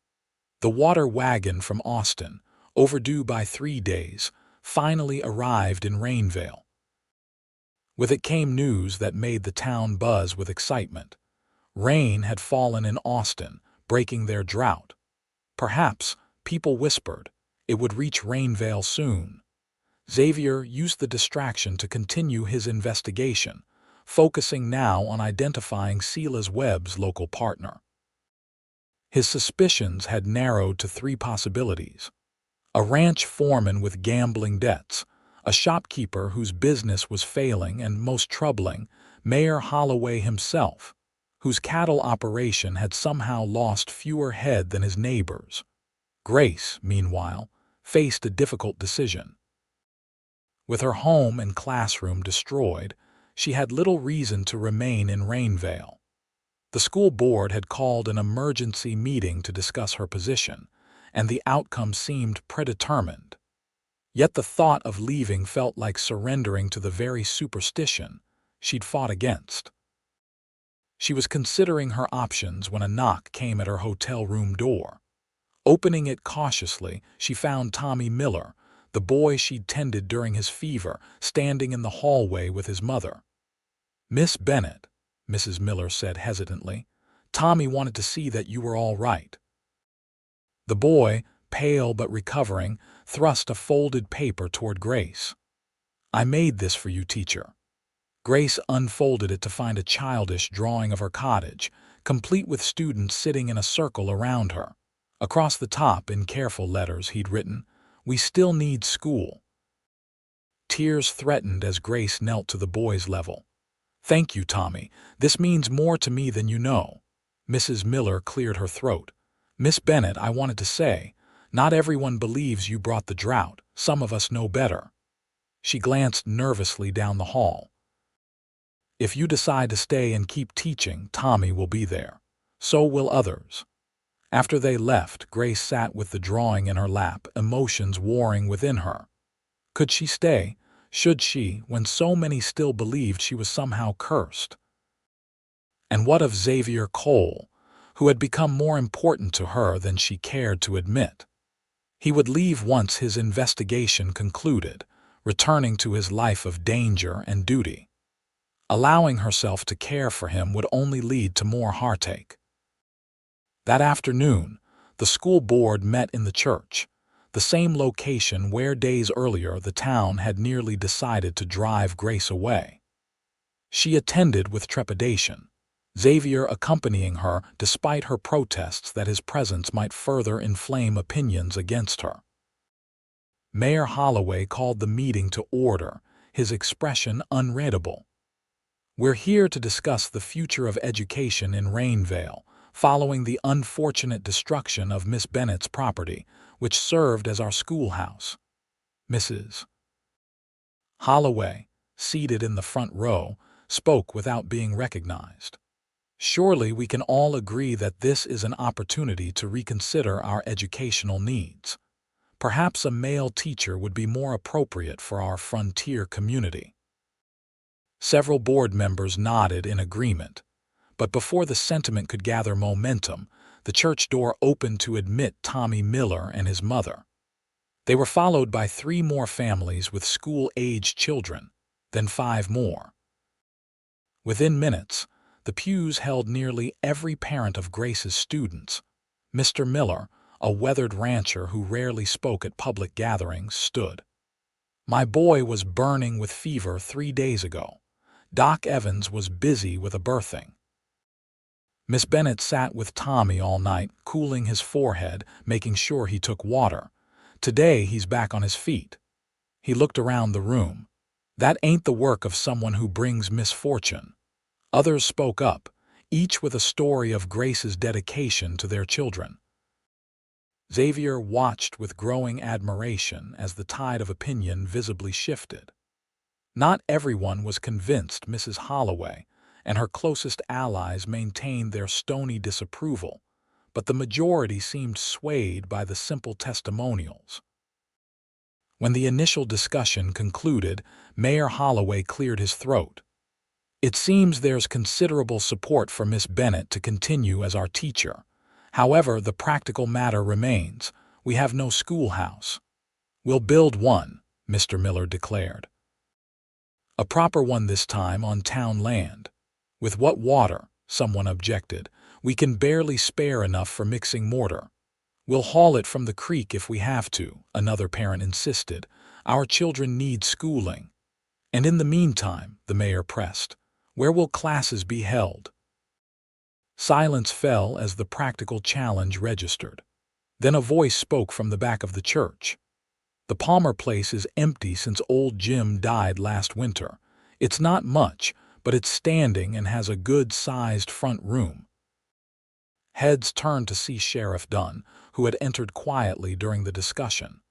The water wagon from Austin, overdue by 3 days, finally arrived in Rainvale. With it came news that made the town buzz with excitement. Rain had fallen in Austin, breaking their drought. Perhaps, people whispered, it would reach Rainvale soon. Xavier used the distraction to continue his investigation, focusing now on identifying Sila's Webb's local partner. His suspicions had narrowed to 3 possibilities: a ranch foreman with gambling debts, a shopkeeper whose business was failing, and, most troubling, Mayor Holloway himself, whose cattle operation had somehow lost fewer head than his neighbors. Grace, meanwhile, faced a difficult decision. With her home and classroom destroyed, she had little reason to remain in Rainvale. The school board had called an emergency meeting to discuss her position, and the outcome seemed predetermined. Yet the thought of leaving felt like surrendering to the very superstition she'd fought against. She was considering her options when a knock came at her hotel room door. Opening it cautiously, she found Tommy Miller, the boy she'd tended during his fever, standing in the hallway with his mother. "Miss Bennett," Mrs. Miller said hesitantly, "Tommy wanted to see that you were all right." The boy, pale but recovering, thrust a folded paper toward Grace. "I made this for you, teacher." Grace unfolded it to find a childish drawing of her cottage, complete with students sitting in a circle around her. Across the top, in careful letters, he'd written, "We still need school." Tears threatened as Grace knelt to the boy's level. "Thank you, Tommy. This means more to me than you know." Mrs. Miller cleared her throat. "Miss Bennett, I wanted to say, not everyone believes you brought the drought. Some of us know better." She glanced nervously down the hall. "If you decide to stay and keep teaching, Tommy will be there. So will others." After they left, Grace sat with the drawing in her lap, emotions warring within her. Could she stay? Should she, when so many still believed she was somehow cursed? And what of Xavier Cole, who had become more important to her than she cared to admit? He would leave once his investigation concluded, returning to his life of danger and duty. Allowing herself to care for him would only lead to more heartache. That afternoon, the school board met in the church, the same location where days earlier the town had nearly decided to drive Grace away. She attended with trepidation, Xavier accompanying her despite her protests that his presence might further inflame opinions against her. Mayor Holloway called the meeting to order, his expression unreadable. "We're here to discuss the future of education in Rainvale, following the unfortunate destruction of Miss Bennett's property, which served as our schoolhouse." Mrs. Holloway, seated in the front row, spoke without being recognized. "Surely we can all agree that this is an opportunity to reconsider our educational needs. Perhaps a male teacher would be more appropriate for our frontier community." Several board members nodded in agreement, but before the sentiment could gather momentum, the church door opened to admit Tommy Miller and his mother. They were followed by 3 more families with school-aged children, then 5 more. Within minutes, the pews held nearly every parent of Grace's students. Mr. Miller, a weathered rancher who rarely spoke at public gatherings, stood. "My boy was burning with fever 3 days ago. Doc Evans was busy with a birthing." Miss Bennett sat with Tommy all night, cooling his forehead, making sure he took water. "Today he's back on his feet." He looked around the room. "That ain't the work of someone who brings misfortune." Others spoke up, each with a story of Grace's dedication to their children. Xavier watched with growing admiration as the tide of opinion visibly shifted. Not everyone was convinced Mrs. Holloway and her closest allies maintained their stony disapproval, but the majority seemed swayed by the simple testimonials. When the initial discussion concluded, Mayor Holloway cleared his throat. "It seems there's considerable support for Miss Bennett to continue as our teacher. However, the practical matter remains. We have no schoolhouse." "We'll build one," Mr. Miller declared. "A proper one this time on town land." "With what water?" someone objected. "We can barely spare enough for mixing mortar." "We'll haul it from the creek if we have to," another parent insisted. "Our children need schooling." "And in the meantime," the mayor pressed, "where will classes be held?" Silence fell as the practical challenge registered. Then a voice spoke from the back of the church. "The Palmer place is empty since old Jim died last winter. It's not much, but it's standing and has a good-sized front room." Heads turned to see Sheriff Dunn, who had entered quietly during the discussion.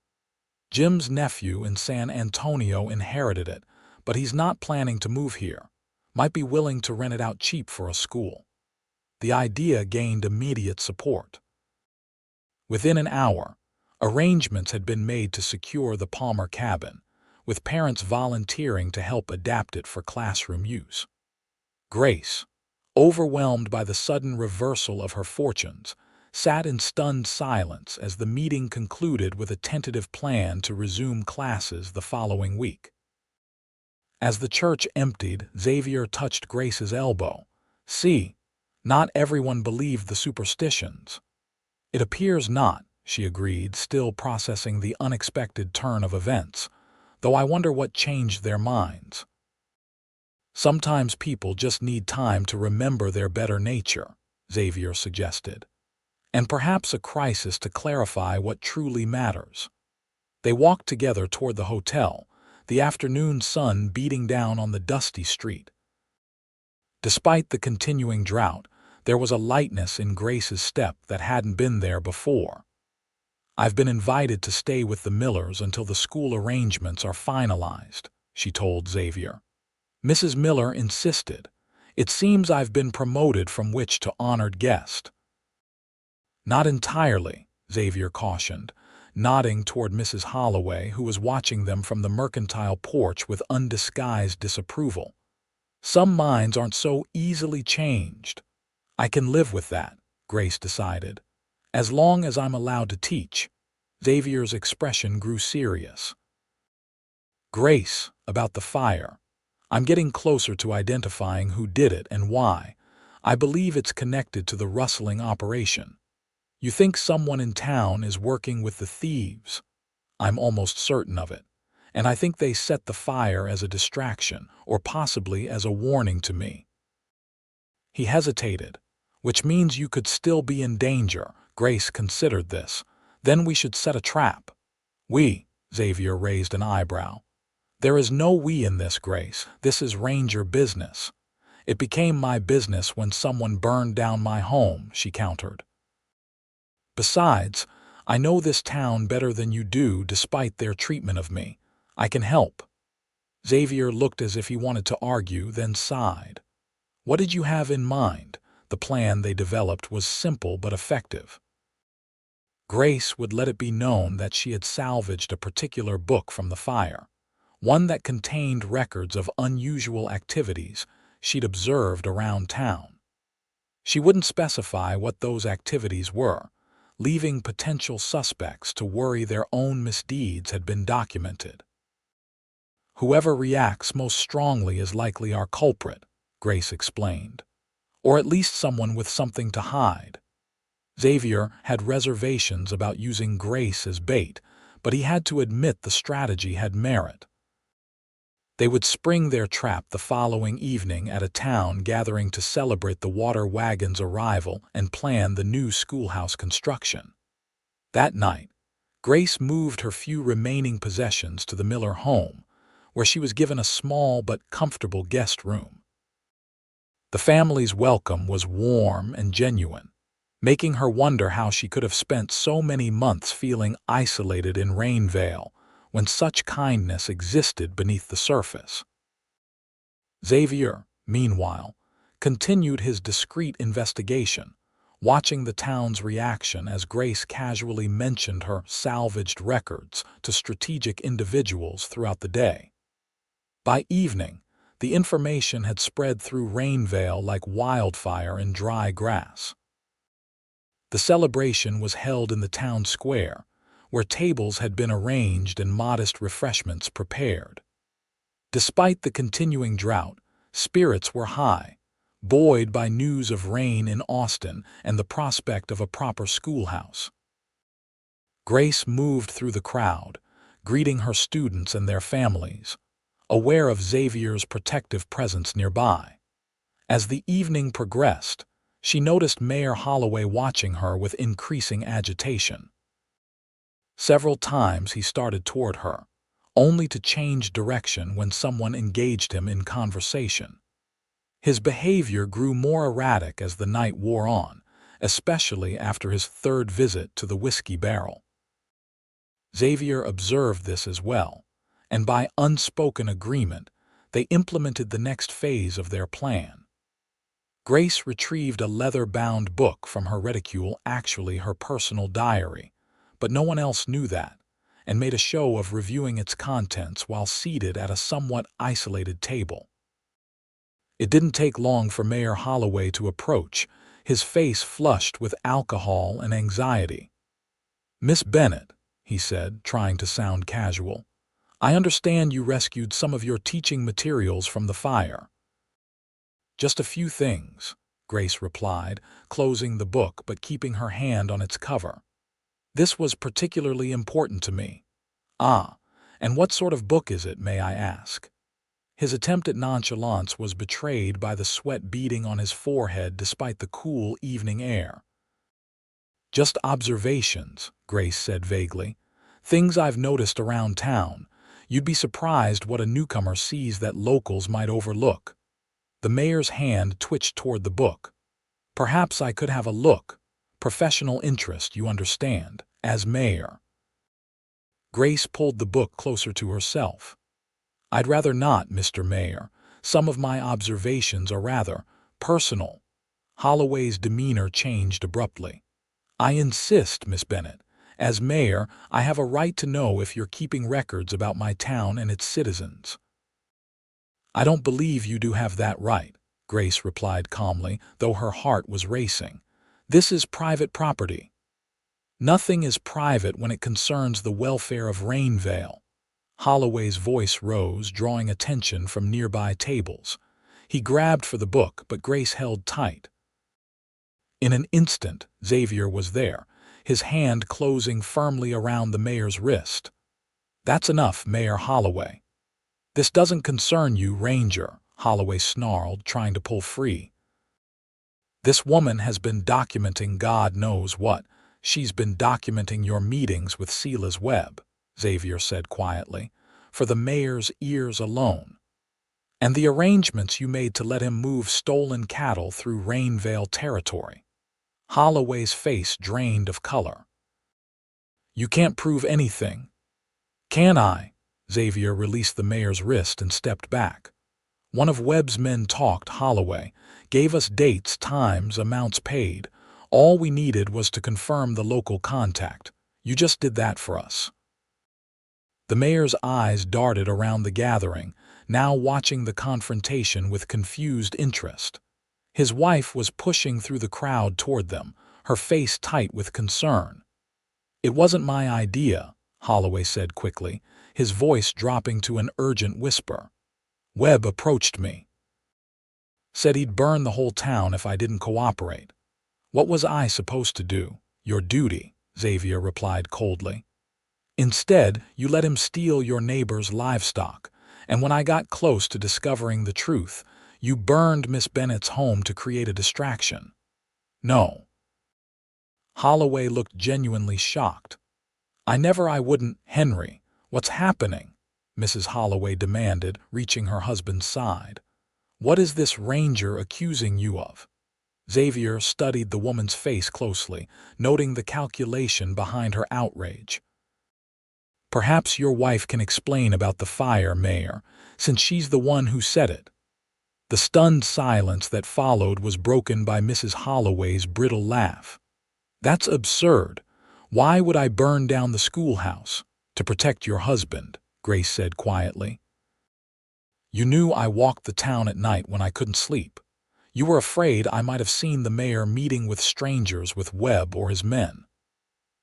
"Jim's nephew in San Antonio inherited it, but he's not planning to move here. Might be willing to rent it out cheap for a school." The idea gained immediate support. Within an hour, Arrangements had been made to secure the Palmer cabin, with parents volunteering to help adapt it for classroom use. Grace, overwhelmed by the sudden reversal of her fortunes, sat in stunned silence as the meeting concluded with a tentative plan to resume classes the following week. As the church emptied, Xavier touched Grace's elbow. "See, not everyone believed the superstitions." "It appears not," she agreed, still processing the unexpected turn of events, "though I wonder what changed their minds." "Sometimes people just need time to remember their better nature," Xavier suggested, "and perhaps a crisis to clarify what truly matters." They walked together toward the hotel, the afternoon sun beating down on the dusty street. Despite the continuing drought, there was a lightness in Grace's step that hadn't been there before. "I've been invited to stay with the Millers until the school arrangements are finalized," she told Xavier. Mrs. Miller insisted. "It seems I've been promoted from witch to honored guest." "Not entirely," Xavier cautioned, nodding toward Mrs. Holloway, who was watching them from the mercantile porch with undisguised disapproval. "Some minds aren't so easily changed." "I can live with that," Grace decided, "as long as I'm allowed to teach." Xavier's expression grew serious. "Grace, about the fire. I'm getting closer to identifying who did it and why. I believe it's connected to the rustling operation." "You think someone in town is working with the thieves?" "I'm almost certain of it. And I think they set the fire as a distraction, or possibly as a warning to me." He hesitated. "Which means you could still be in danger." Grace considered this. "Then we should set a trap." "We?" Xavier raised an eyebrow. "There is no we in this, Grace. This is Ranger business." "It became my business when someone burned down my home," she countered. "Besides, I know this town better than you do despite their treatment of me. I can help." Xavier looked as if he wanted to argue, then sighed. "What did you have in mind?" The plan they developed was simple but effective. Grace would let it be known that she had salvaged a particular book from the fire, one that contained records of unusual activities she'd observed around town. She wouldn't specify what those activities were, leaving potential suspects to worry their own misdeeds had been documented. "Whoever reacts most strongly is likely our culprit," Grace explained. "Or at least someone with something to hide." Xavier had reservations about using Grace as bait, but he had to admit the strategy had merit. They would spring their trap the following evening at a town gathering to celebrate the water wagon's arrival and plan the new schoolhouse construction. That night, Grace moved her few remaining possessions to the Miller home, where she was given a small but comfortable guest room. The family's welcome was warm and genuine, making her wonder how she could have spent so many months feeling isolated in Rainvale when such kindness existed beneath the surface. Xavier, meanwhile, continued his discreet investigation, watching the town's reaction as Grace casually mentioned her salvaged records to strategic individuals throughout the day. By evening, the information had spread through Rainvale like wildfire in dry grass. The celebration was held in the town square, where tables had been arranged and modest refreshments prepared. Despite the continuing drought, spirits were high, buoyed by news of rain in Austin and the prospect of a proper schoolhouse. Grace moved through the crowd, greeting her students and their families, aware of Xavier's protective presence nearby. As the evening progressed, she noticed Mayor Holloway watching her with increasing agitation. Several times he started toward her, only to change direction when someone engaged him in conversation. His behavior grew more erratic as the night wore on, especially after his third visit to the whiskey barrel. Xavier observed this as well, and by unspoken agreement, they implemented the next phase of their plan. Grace retrieved a leather-bound book from her reticule, actually her personal diary, but no one else knew that, and made a show of reviewing its contents while seated at a somewhat isolated table. It didn't take long for Mayor Holloway to approach, his face flushed with alcohol and anxiety. "Miss Bennett," he said, trying to sound casual, "I understand you rescued some of your teaching materials from the fire." "Just a few things," Grace replied, closing the book but keeping her hand on its cover. "This was particularly important to me." "Ah, and what sort of book is it, may I ask?" His attempt at nonchalance was betrayed by the sweat beading on his forehead despite the cool evening air. "Just observations," Grace said vaguely. "Things I've noticed around town. You'd be surprised what a newcomer sees that locals might overlook." The mayor's hand twitched toward the book. "Perhaps I could have a look. Professional interest, you understand, as mayor." Grace pulled the book closer to herself. "I'd rather not, Mr. Mayor. Some of my observations are rather personal." Holloway's demeanor changed abruptly. "I insist, Miss Bennett. As mayor, I have a right to know if you're keeping records about my town and its citizens." "I don't believe you do have that right," Grace replied calmly, though her heart was racing. "This is private property." "Nothing is private when it concerns the welfare of Rainvale." Holloway's voice rose, drawing attention from nearby tables. He grabbed for the book, but Grace held tight. In an instant, Xavier was there, his hand closing firmly around the mayor's wrist. "That's enough, Mayor Holloway." "This doesn't concern you, Ranger," Holloway snarled, trying to pull free. "This woman has been documenting God knows what. She's been documenting your meetings with Silas Webb," Xavier said quietly, "for the mayor's ears alone. And the arrangements you made to let him move stolen cattle through Rainvale territory." Holloway's face drained of color. "You can't prove anything." "Can I?" Xavier released the mayor's wrist and stepped back. "One of Webb's men talked, Holloway, gave us dates, times, amounts paid. All we needed was to confirm the local contact. You just did that for us." The mayor's eyes darted around the gathering, now watching the confrontation with confused interest. His wife was pushing through the crowd toward them, her face tight with concern. "It wasn't my idea," Holloway said quickly, his voice dropping to an urgent whisper. "Webb approached me. Said he'd burn the whole town if I didn't cooperate. What was I supposed to do?" "Your duty," Xavier replied coldly. "Instead, you let him steal your neighbor's livestock, and when I got close to discovering the truth, you burned Miss Bennett's home to create a distraction." "No." Holloway looked genuinely shocked. I wouldn't." "Henry, what's happening?" Mrs. Holloway demanded, reaching her husband's side. "What is this ranger accusing you of?" Xavier studied the woman's face closely, noting the calculation behind her outrage. "Perhaps your wife can explain about the fire, Mayor, since she's the one who said it." The stunned silence that followed was broken by Mrs. Holloway's brittle laugh. "That's absurd. Why would I burn down the schoolhouse? To protect your husband," Grace said quietly. "You knew I walked the town at night when I couldn't sleep. You were afraid I might have seen the mayor meeting with strangers with Webb or his men."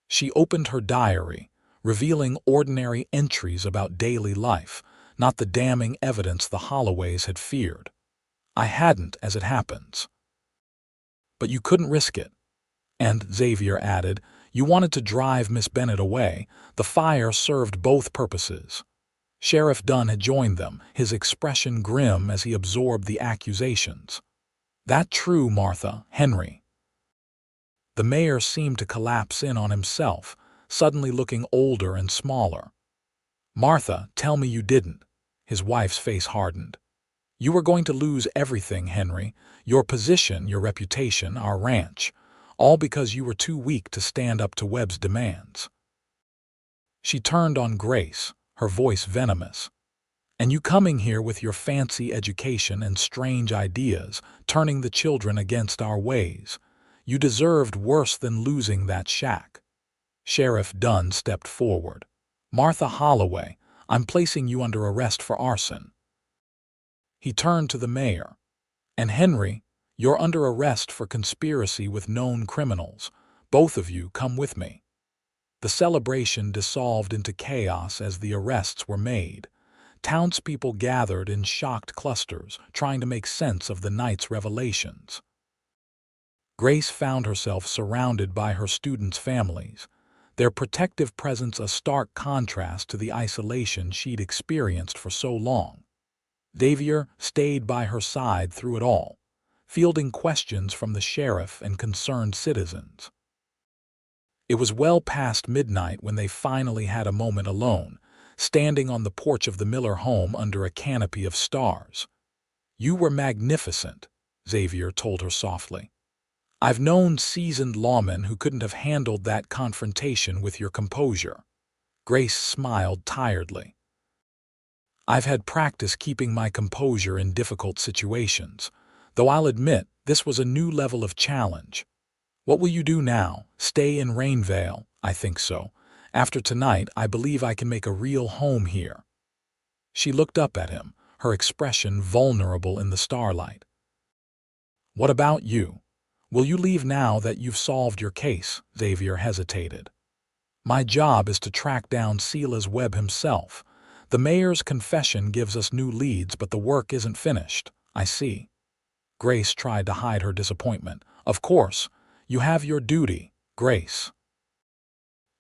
She opened her diary, revealing ordinary entries about daily life, not the damning evidence the Holloways had feared. "I hadn't, as it happens." "But you couldn't risk it." And, Xavier added, "you wanted to drive Miss Bennett away. The fire served both purposes." Sheriff Dunn had joined them, his expression grim as he absorbed the accusations. "That true, Martha, Henry?" The mayor seemed to collapse in on himself, suddenly looking older and smaller. "Martha, tell me you didn't." His wife's face hardened. "You were going to lose everything, Henry. Your position, your reputation, our ranch. All because you were too weak to stand up to Webb's demands." She turned on Grace, her voice venomous. "And you coming here with your fancy education and strange ideas, turning the children against our ways. You deserved worse than losing that shack." Sheriff Dunn stepped forward. "Martha Holloway, I'm placing you under arrest for arson." He turned to the mayor. "And Henry, you're under arrest for conspiracy with known criminals. Both of you come with me." The celebration dissolved into chaos as the arrests were made. Townspeople gathered in shocked clusters, trying to make sense of the night's revelations. Grace found herself surrounded by her students' families, their protective presence a stark contrast to the isolation she'd experienced for so long. Xavier stayed by her side through it all, fielding questions from the sheriff and concerned citizens. It was well past midnight when they finally had a moment alone, standing on the porch of the Miller home under a canopy of stars. "You were magnificent," Xavier told her softly. "I've known seasoned lawmen who couldn't have handled that confrontation with your composure." Grace smiled tiredly. "I've had practice keeping my composure in difficult situations, though I'll admit this was a new level of challenge. What will you do now? Stay in Rainvale?" "I think so. After tonight, I believe I can make a real home here." She looked up at him, her expression vulnerable in the starlight. "What about you? Will you leave now that you've solved your case?" Xavier hesitated. "My job is to track down Silas Webb himself. The mayor's confession gives us new leads, but the work isn't finished." "I see." Grace tried to hide her disappointment. "Of course. You have your duty, Grace."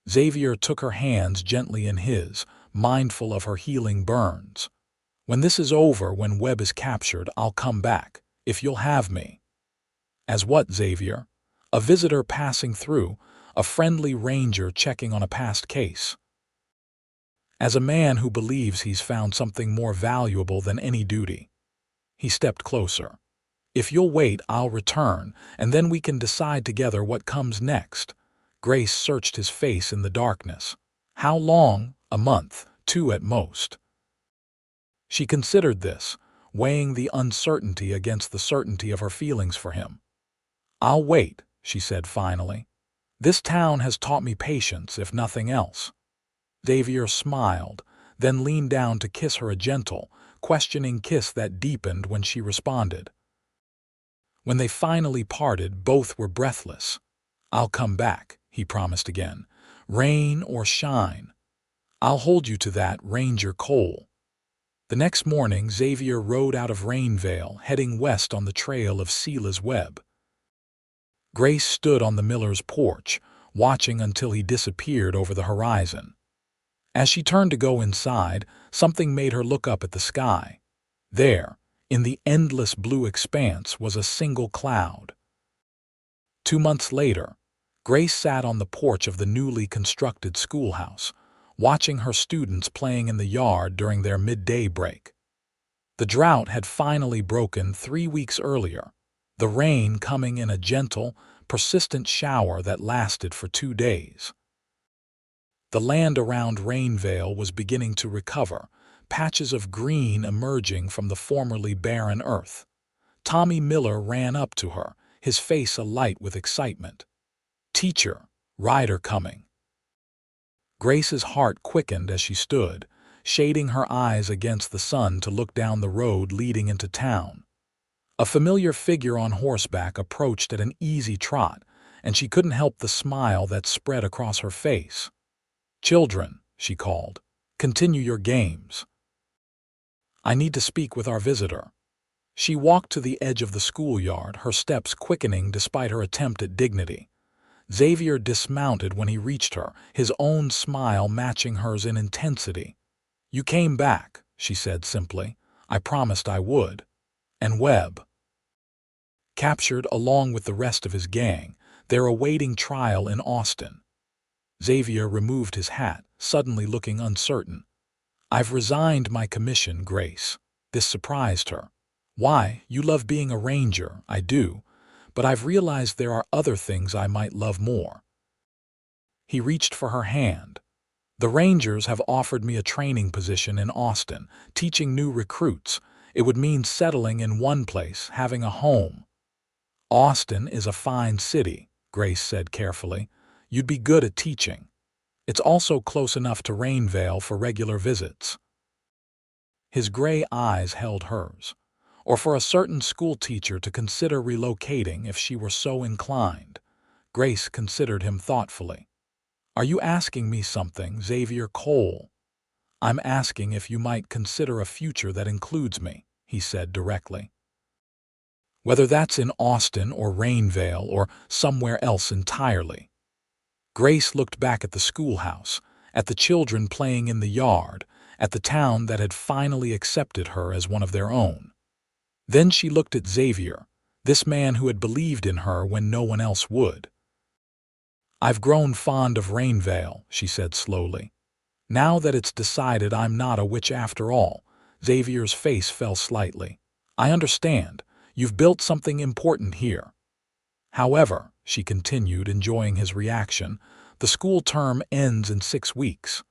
Xavier took her hands gently in his, mindful of her healing burns. "When this is over, when Webb is captured, I'll come back, if you'll have me." "As what, Xavier?" "A visitor passing through, a friendly ranger checking on a past case." "As a man who believes he's found something more valuable than any duty." He stepped closer. "If you'll wait, I'll return, and then we can decide together what comes next." Grace searched his face in the darkness. "How long?" "A month, 2 at most." She considered this, weighing the uncertainty against the certainty of her feelings for him. "I'll wait," she said finally. "This town has taught me patience, if nothing else." Xavier smiled, then leaned down to kiss her, a gentle, questioning kiss that deepened when she responded. When they finally parted, both were breathless. "I'll come back," he promised again, "rain or shine. I'll hold you to that, Ranger Cole." The next morning, Xavier rode out of Rainvale, heading west on the trail of Silas Webb. Grace stood on the Miller's porch, watching until he disappeared over the horizon. As she turned to go inside, something made her look up at the sky. There, in the endless blue expanse, was a single cloud. 2 months later, Grace sat on the porch of the newly constructed schoolhouse, watching her students playing in the yard during their midday break. The drought had finally broken 3 weeks earlier, the rain coming in a gentle, persistent shower that lasted for 2 days. The land around Rainvale was beginning to recover, patches of green emerging from the formerly barren earth. Tommy Miller ran up to her, his face alight with excitement. "Teacher, rider coming." Grace's heart quickened as she stood, shading her eyes against the sun to look down the road leading into town. A familiar figure on horseback approached at an easy trot, and she couldn't help the smile that spread across her face. "Children," she called, "continue your games. I need to speak with our visitor." She walked to the edge of the schoolyard, her steps quickening despite her attempt at dignity. Xavier dismounted when he reached her, his own smile matching hers in intensity. "You came back," she said simply. "I promised I would." "And Webb?" "Captured along with the rest of his gang. They're awaiting trial in Austin." Xavier removed his hat, suddenly looking uncertain. "I've resigned my commission, Grace." This surprised her. "Why? You love being a ranger." "I do, but I've realized there are other things I might love more." He reached for her hand. "The Rangers have offered me a training position in Austin, teaching new recruits. It would mean settling in one place, having a home." "Austin is a fine city," Grace said carefully. "You'd be good at teaching." It's also close enough to Rainvale for regular visits. His gray eyes held hers. Or for a certain schoolteacher to consider relocating if she were so inclined. Grace considered him thoughtfully. Are you asking me something, Xavier Cole? I'm asking if you might consider a future that includes me, he said directly. Whether that's in Austin or Rainvale or somewhere else entirely. Grace looked back at the schoolhouse, at the children playing in the yard, at the town that had finally accepted her as one of their own. Then she looked at Xavier, this man who had believed in her when no one else would. I've grown fond of Rainvale, she said slowly. Now that it's decided I'm not a witch after all. Xavier's face fell slightly. I understand. You've built something important here. However, she continued, enjoying his reaction, the school term ends in 6 weeks.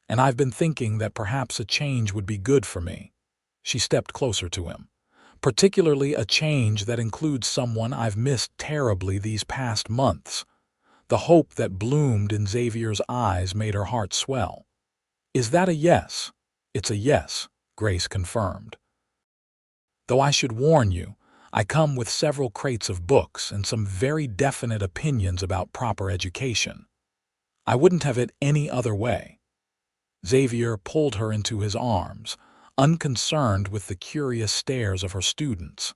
And I've been thinking that perhaps a change would be good for me. She stepped closer to him. Particularly a change that includes someone I've missed terribly these past months. The hope that bloomed in Xavier's eyes made her heart swell. Is that a yes? It's a yes, Grace confirmed. Though I should warn you, I come with several crates of books and some very definite opinions about proper education. I wouldn't have it any other way. Xavier pulled her into his arms, unconcerned with the curious stares of her students.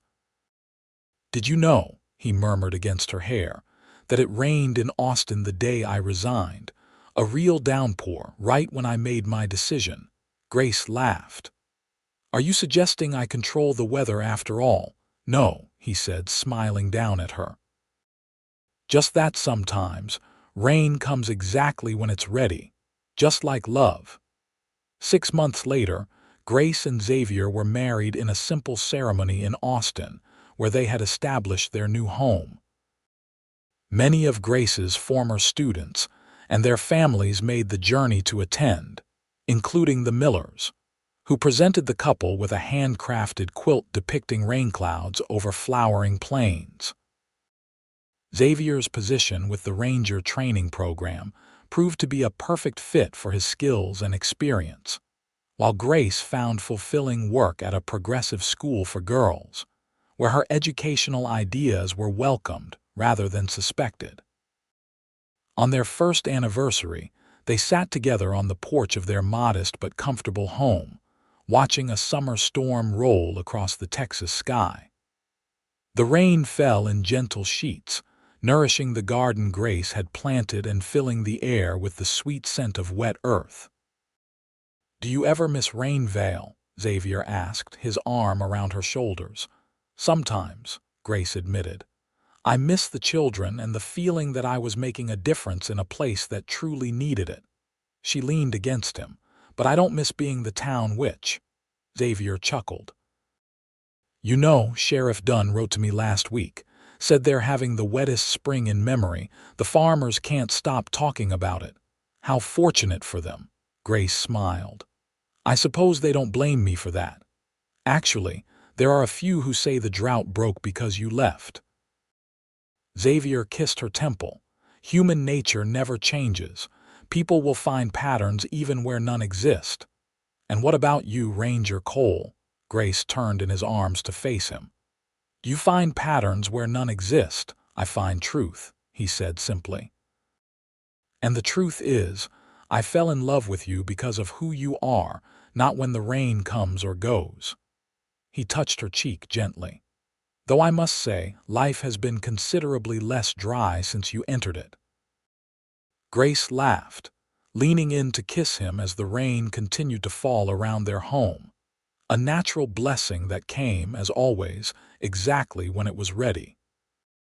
Did you know, he murmured against her hair, that it rained in Austin the day I resigned, a real downpour right when I made my decision? Grace laughed. Are you suggesting I control the weather after all? No, he said, smiling down at her. Just that sometimes, rain comes exactly when it's ready, just like love. 6 months later, Grace and Xavier were married in a simple ceremony in Austin, where they had established their new home. Many of Grace's former students and their families made the journey to attend, including the Millers, who presented the couple with a handcrafted quilt depicting rain clouds over flowering plains. Xavier's position with the Ranger training program proved to be a perfect fit for his skills and experience, while Grace found fulfilling work at a progressive school for girls, where her educational ideas were welcomed rather than suspected. On their first anniversary, they sat together on the porch of their modest but comfortable home, watching a summer storm roll across the Texas sky. The rain fell in gentle sheets, nourishing the garden Grace had planted and filling the air with the sweet scent of wet earth. Do you ever miss Rainvale? Xavier asked, his arm around her shoulders. Sometimes, Grace admitted. I miss the children and the feeling that I was making a difference in a place that truly needed it. She leaned against him. But I don't miss being the town witch. Xavier chuckled. You know, Sheriff Dunn wrote to me last week, said they're having the wettest spring in memory. The farmers can't stop talking about it. How fortunate for them. Grace smiled. I suppose they don't blame me for that. Actually, there are a few who say the drought broke because you left. Xavier kissed her temple. Human nature never changes. People will find patterns even where none exist. And what about you, Ranger Cole? Grace turned in his arms to face him. You find patterns where none exist. I find truth, he said simply. And the truth is, I fell in love with you because of who you are, not when the rain comes or goes. He touched her cheek gently. Though I must say, life has been considerably less dry since you entered it. Grace laughed, leaning in to kiss him as the rain continued to fall around their home, a natural blessing that came, as always, exactly when it was ready.